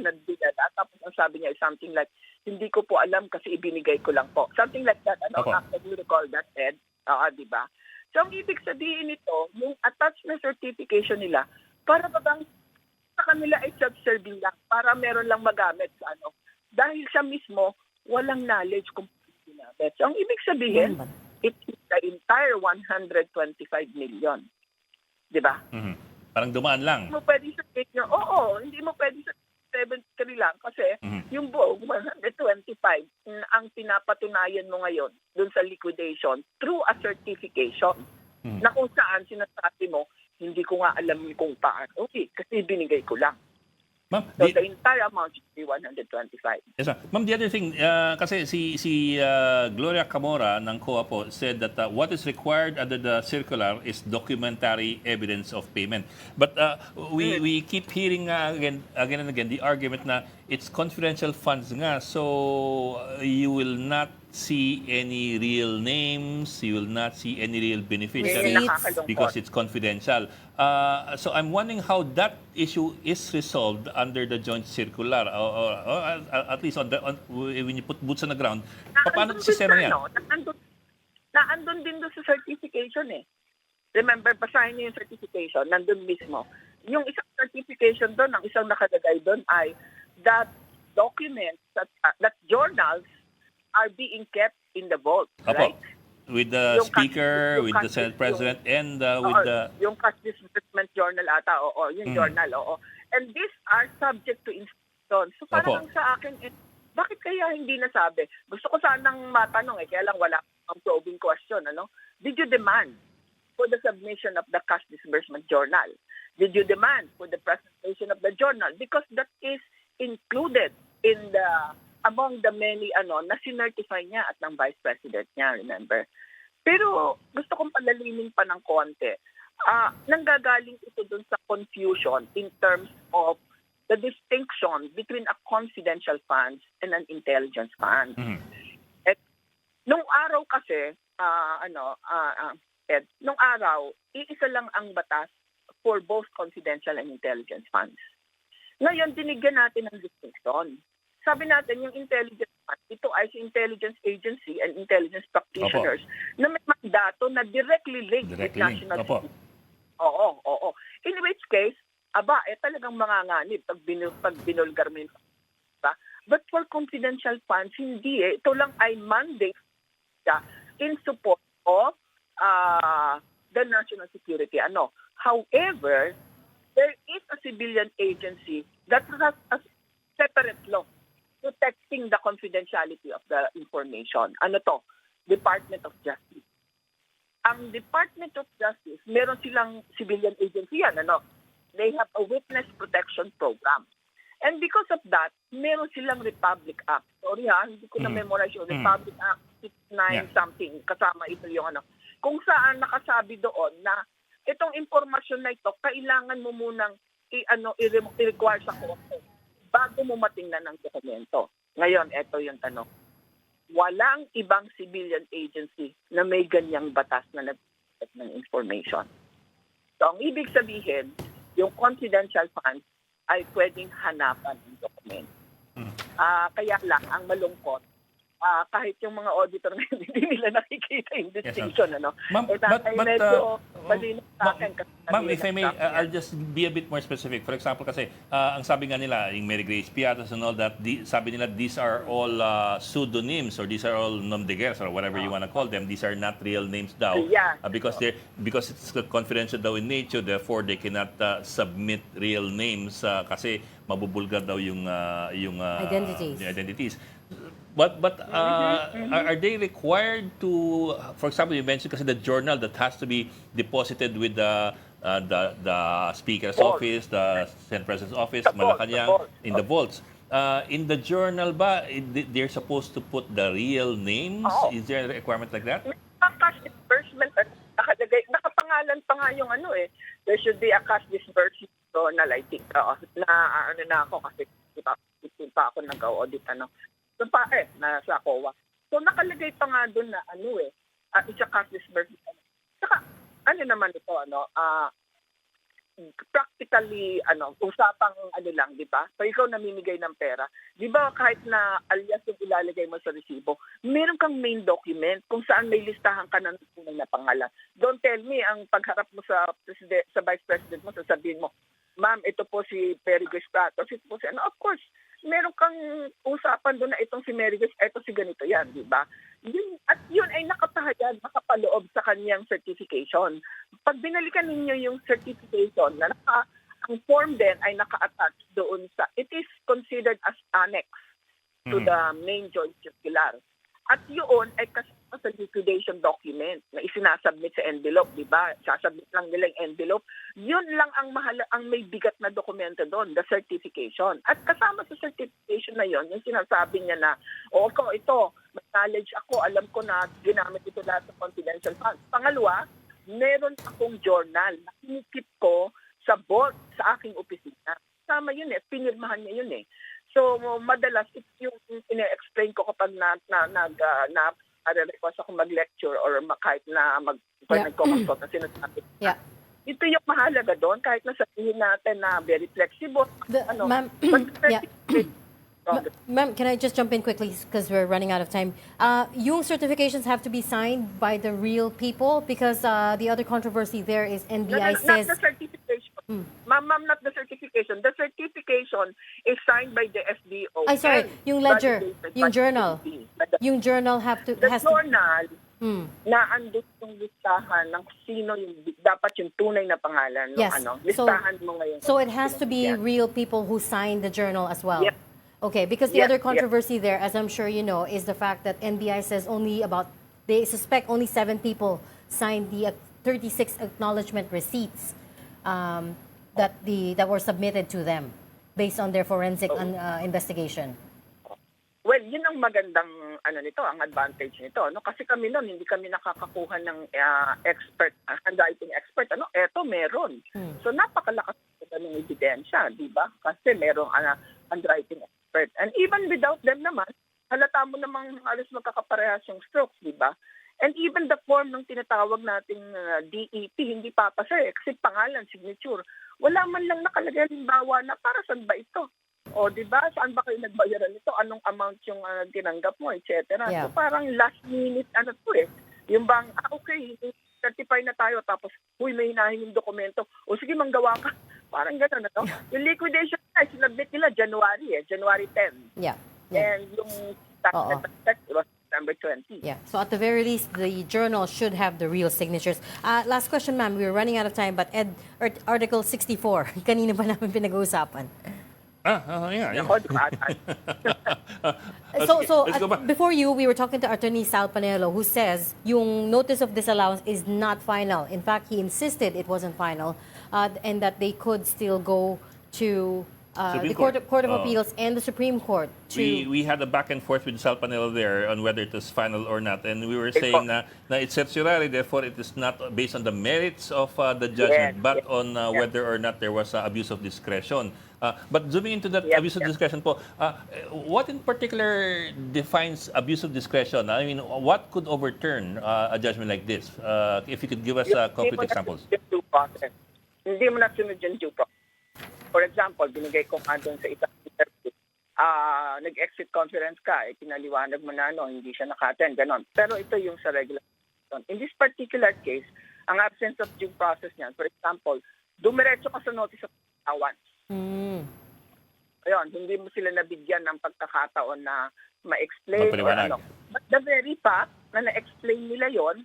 nagdidala. Tapos ang sabi niya is something like, hindi ko po alam kasi ibinigay ko lang po. Something like that. After you recall that, Ed? Di ba? So ang ibig sabihin nito, yung attached na certification nila, para ba bang sa kanila ay self-serving lang para meron lang magamit sa Dahil siya mismo, walang knowledge kung ginamit. So, ang ibig sabihin, it is the entire 125 million. Di ba? Mhm. Parang dumaan lang. Hindi mo pwede sabihin hindi mo pwede sabihin 73 lang kasi yung buong 125 ang pinapatunayan mo ngayon dun sa liquidation through a certification na kung saan sinasabi mo, hindi ko nga alam kung paano. Okay, kasi binigay ko lang. Ma'am, So the entire amount should be 125. yes, ma'am. Ma'am, the other thing, kasi si Gloria Camora ng COA po said that what is required under the circular is documentary evidence of payment. But we keep hearing again and again the argument na it's confidential funds nga, so you will not see any real names, you will not see any real beneficiaries Receipts. because it's confidential. So I'm wondering how that issue is resolved under the joint circular, or at least when you put boots on the ground. Paano Naandun sistema din yan? Naandun din doon sa certification Remember, basahin niyo yung certification, nandun mismo. Yung isang certification doon, ang isang nakalagay doon ay that documents, that journals are being kept in the vault, right? With the Yung speaker, yung with the Senate President, and with the... Yung cash disbursement journal ata, yung journal, And these are subject to inspection. So parang sa akin, bakit kaya hindi nasabi? Gusto ko sanang matanong, kaya lang wala ang probing question, Did you demand for the submission of the cash disbursement journal? Did you demand for the presentation of the journal? Because that is included in among the many na sinertify niya at ng Vice President niya, remember? Pero gusto kong palalimin pa ng konti. nanggagaling ito dun sa confusion in terms of the distinction between a confidential fund and an intelligence fund. At nung araw kasi, Ed, nung araw, iisa lang ang batas for both confidential and intelligence funds. Ngayon, binigyan natin ng distinction. Sabi natin, yung intelligence fund, ito ay si intelligence agency and intelligence practitioners na may mandato na directly linked with national security. Oo. In which case, talagang manganganib pag binulgar mo yun. But for confidential funds, hindi eh. Ito lang ay mandate in support of the national security. However, there is a civilian agency that has a separate law protecting the confidentiality of the information. Department of Justice. Ang Department of Justice, meron silang civilian agency yan, They have a witness protection program. And because of that, meron silang Republic Act. Sorry hindi ko na-memorize yung Republic Act 69 something. Kasama ito yung Kung saan nakasabi doon na itong impormasyon na ito, kailangan mo munang i-require sa korte bago mo matingnan ng dokumento. Ngayon, ito yung tanong. Walang ibang civilian agency na may ganyang batas na nag-protect ng information. So, ang ibig sabihin, yung confidential funds ay pwedeng hanapan ng dokumento. Kaya lang, ang malungkot, kahit yung mga auditor ngayon, hindi nila nakikita yung distinction. Ma'am, medyo malinaw sa akin. Ma'am, if I may, I'll just be a bit more specific. For example, kasi ang sabi nga nila, yung Mary Grace Piatas and all that, sabi nila, these are all pseudonyms or these are all nom de guerre or whatever you want to call them. These are not real names daw. Yeah. Because it's confidential daw in nature, therefore they cannot submit real names kasi mabubulgar daw yung identities. But are they required to, for example, you mentioned kasi the journal that has to be deposited with the Speaker's office, the Senate President's office, Malacanang, in the vaults. In the journal ba, they're supposed to put the real names? Is there a requirement like that? Cash disbursement, nakapangalan pa nga yung there should be a cash disbursement journal, I think. Na ako kasi pa ako nag-audit nasa COA. So nakalagay pa nga doon na it's a cash disbursement. Saka naman ito practically usapang lang, di ba? Pag ikaw namimigay ng pera, di ba kahit na alias yung ilalagay mo sa resibo, meron kang main document kung saan may listahan ka ng tunay na pangalan. Don't tell me ang pagharap mo sa vice president mo, sasabihin mo, ma'am, ito po si Perry Guestato, ito po si Of course, meron kang usapan doon na itong si Mary Grace, ito si ganito yan, di ba? Yun ay nakapahayag, nakapaloob sa kanyang certification. Pag binalikan ninyo yung certification, ang form din ay naka-attach doon it is considered as annex to the main joint circular. At yun ay kasama sa liquidation document na isinasubmit sa envelope, di ba? Sasubmit lang nila yung envelope. Yun lang ang may bigat na dokumento doon, the certification. At kasama sa certification na yun, yung sinasabi niya na, ito, may knowledge ako, alam ko na ginamit ito lahat sa confidential funds. Pangalawa, meron akong journal na kinikip ko sa board sa aking opisina. Kasama yun pinirmahan niya yun So, madalas, yung ine-explain ko kapag nag-request ako mag-lecture or kahit na nag-consult na sinasabi. Yeah. Ito yung mahalaga doon, kahit na sabihin natin na very flexible. Ma'am, Ma'am, can I just jump in quickly because we're running out of time? Yung certifications have to be signed by the real people because the other controversy there is NBI says... Not the certification. Ma'am, not the certification. The certification is signed by the SDO. Sorry, yung ledger, yung journal. Yung journal has to... journal, na andun yung listahan ng sino yung dapat yung tunay na pangalan. Yes. Listahan mo ngayon. So it has to be real people who signed the journal as well. Yep. Okay, because the other controversy there, as I'm sure you know, is the fact that NBI says they suspect only 7 people signed the 36 acknowledgement receipts that were submitted to them based on their forensic investigation. Well, yun ang magandang nito, ang advantage nito, no? Kasi kami noon hindi kami nakakakuha ng expert, handwriting expert, eto meron. So napakalakas ng ebidensya, di ba? Kasi merong handwriting expert. And even without them naman, halata mo namang halos magkakaparehas yung strokes, di ba? And even the form ng tinatawag nating DEP, hindi papasa kasi pangalan, signature. Wala man lang nakalagay halimbawa na para saan ba ito? O, di ba? Saan ba kayo nagbayaran nito? Anong amount yung tinanggap mo, etc. Yeah. So, parang last minute, Yung bang, okay, certify na tayo, tapos, may hinahinging dokumento. O, sige, manggawa ka. Parang gano'n, Yung liquidation na, sinabit nila January 10. Yeah. And yung tax it was September 20. Yeah. So at the very least, the journal should have the real signatures. Last question, ma'am. We're running out of time, but Article 64, kanina pa namin pinag-uusapan. Yeah. Ako, di ba? So Let's go back. before you, we were talking to Attorney Sal Panelo, who says yung notice of disallowance is not final. In fact, he insisted it wasn't final, and that they could still go to Supreme the Court of Court. Appeals and the Supreme Court to... We had a back and forth with Sal Panelo there on whether it was final or not, and we were saying na it's certiorari, therefore it is not based on the merits of the judgment, but on whether or not there was abuse of discretion. But zooming into that abuse of discretion po, what in particular defines abuse of discretion? I mean, what could overturn a judgment like this? If you could give us concrete examples. Hindi mo nasunod yung due process. For example, binigay ko nga doon sa isang interview, nag-exit conference ka, pinaliwanag mo na hindi siya naka-attend, ganon. Pero ito yung sa regular. In this particular case, ang absence of due process niyan, for example, dumiretso ka sa notice of disallowance. Ayun, hindi mo sila nabigyan ng pagkakataon na ma-explain or Magpaliwanag. But the very fact na na-explain nila yon,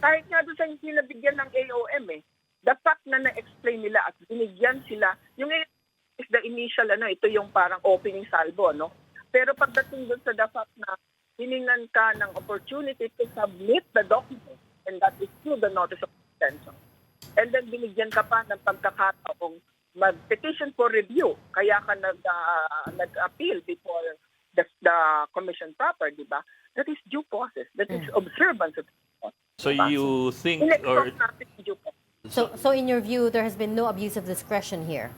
kahit nga doon sa hindi nabigyan ng AOM the fact na na-explain nila at binigyan sila, yung is the initial, ito yung parang opening salvo, Pero pagdating doon sa the fact na hiningan ka ng opportunity to submit the document, and that is through the notice of extension. And then binigyan ka pa ng pagkakataong mag-petition for review, kaya ka nag-appeal before the commission proper, di ba? That is due process. That is observance of due process. So you think, or natin yung due process. So in your view, there has been no abuse of discretion here?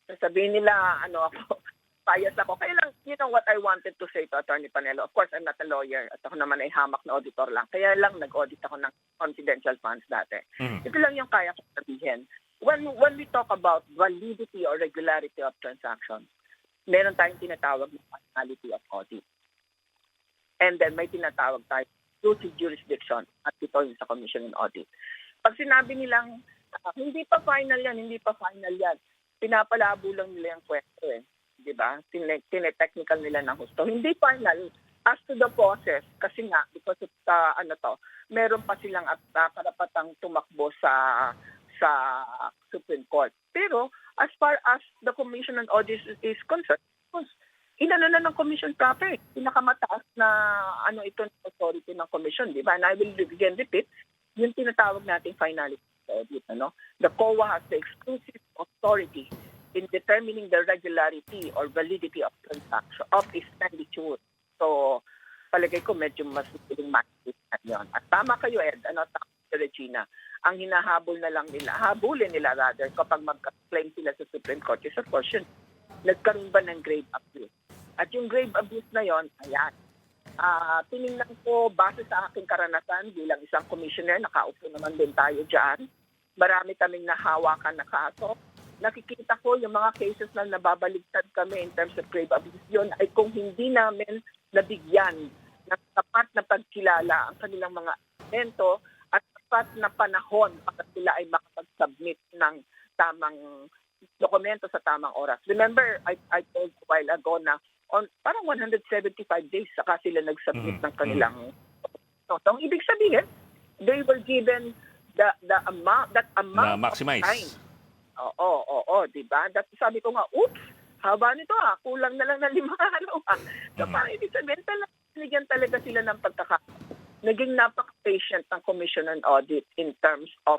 Sabihin nila, ako, bias ako. Kaya lang, what I wanted to say to Attorney Panelo, of course, I'm not a lawyer at ako naman ay hamak na auditor lang. Kaya lang nag-audit ako ng confidential funds dati. Ito lang yung kaya ko sabihin. When we talk about validity or regularity of transactions, meron tayong tinatawag na finality of audit. And then may tinatawag tayo exclusive jurisdiction at ito yung sa Commission on Audit. Pag sinabi nilang, hindi pa final yan, pinapalabo lang nila yung kwento di ba? Tinetechnical nila ng husto. Hindi final. As to the process, kasi nga, because of meron pa silang karapatang tumakbo sa Supreme Court. Pero, as far as the Commission on Audit is concerned, inano na ng Commission proper, pinakamataas na ito ng authority ng Commission, di ba? And I will again repeat, yung tinatawag nating finality audit, The COA has the exclusive authority in determining the regularity or validity of transaction, of expenditure. So, palagay ko medyo mas matitisan yun. At tama kayo, Ed, tama si Regina, ang hinahabol na lang nila, habulin nila rather, kapag mag-claim sila sa Supreme Court, is of course yun, nagkaroon ba ng grave abuse? At yung grave abuse na yon, ayan, tinignan ko base sa aking karanasan bilang isang commissioner, nakaupo naman din tayo dyan. Marami kaming nahawakan na kaso. Nakikita ko yung mga cases na nababaligtad kami in terms of grave abuse yun ay kung hindi namin nabigyan ng sapat na pagkilala ang kanilang mga elemento at sapat na panahon para sila ay makapag-submit ng tamang dokumento sa tamang oras. Remember, I told a while ago na parang 175 days saka sila nag-submit ng kanilang so ang ibig sabihin, they were given the amount na maximize. time. Oo, di ba? Sabi ko nga, oops, haba nito kulang na lang ng 5 araw So parang ibig sabihin binigyan talaga sila ng naging napaka-patient ng Commission on Audit in terms of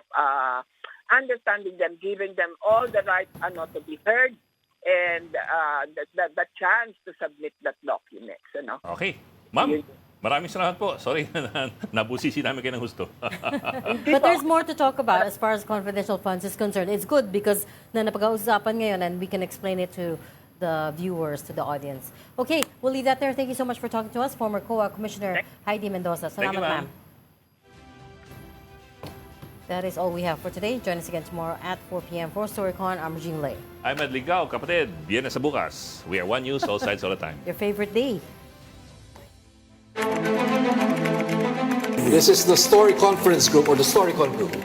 understanding them, giving them all the rights to be heard, and the chance to submit that documents. Ano? Okay. Ma'am, maraming salamat po. Sorry, nabusisi namin kayo ng husto. But there's more to talk about as far as confidential funds is concerned. It's good because na napag-uusapan ngayon and we can explain it to the viewers, to the audience. Okay, we'll leave that there. Thank you so much for talking to us, former COA Commissioner Heidi Mendoza. Thank you, Salamat, ma'am. That is all we have for today. Join us again tomorrow at 4 p.m. for StoryCon. I'm Regine Lay. I'm Ed Ligao, kapatid. Biyernes sa bukas. We are One News, all sides, all the time. Your favorite day. This is the Story Conference Group or the StoryCon Group.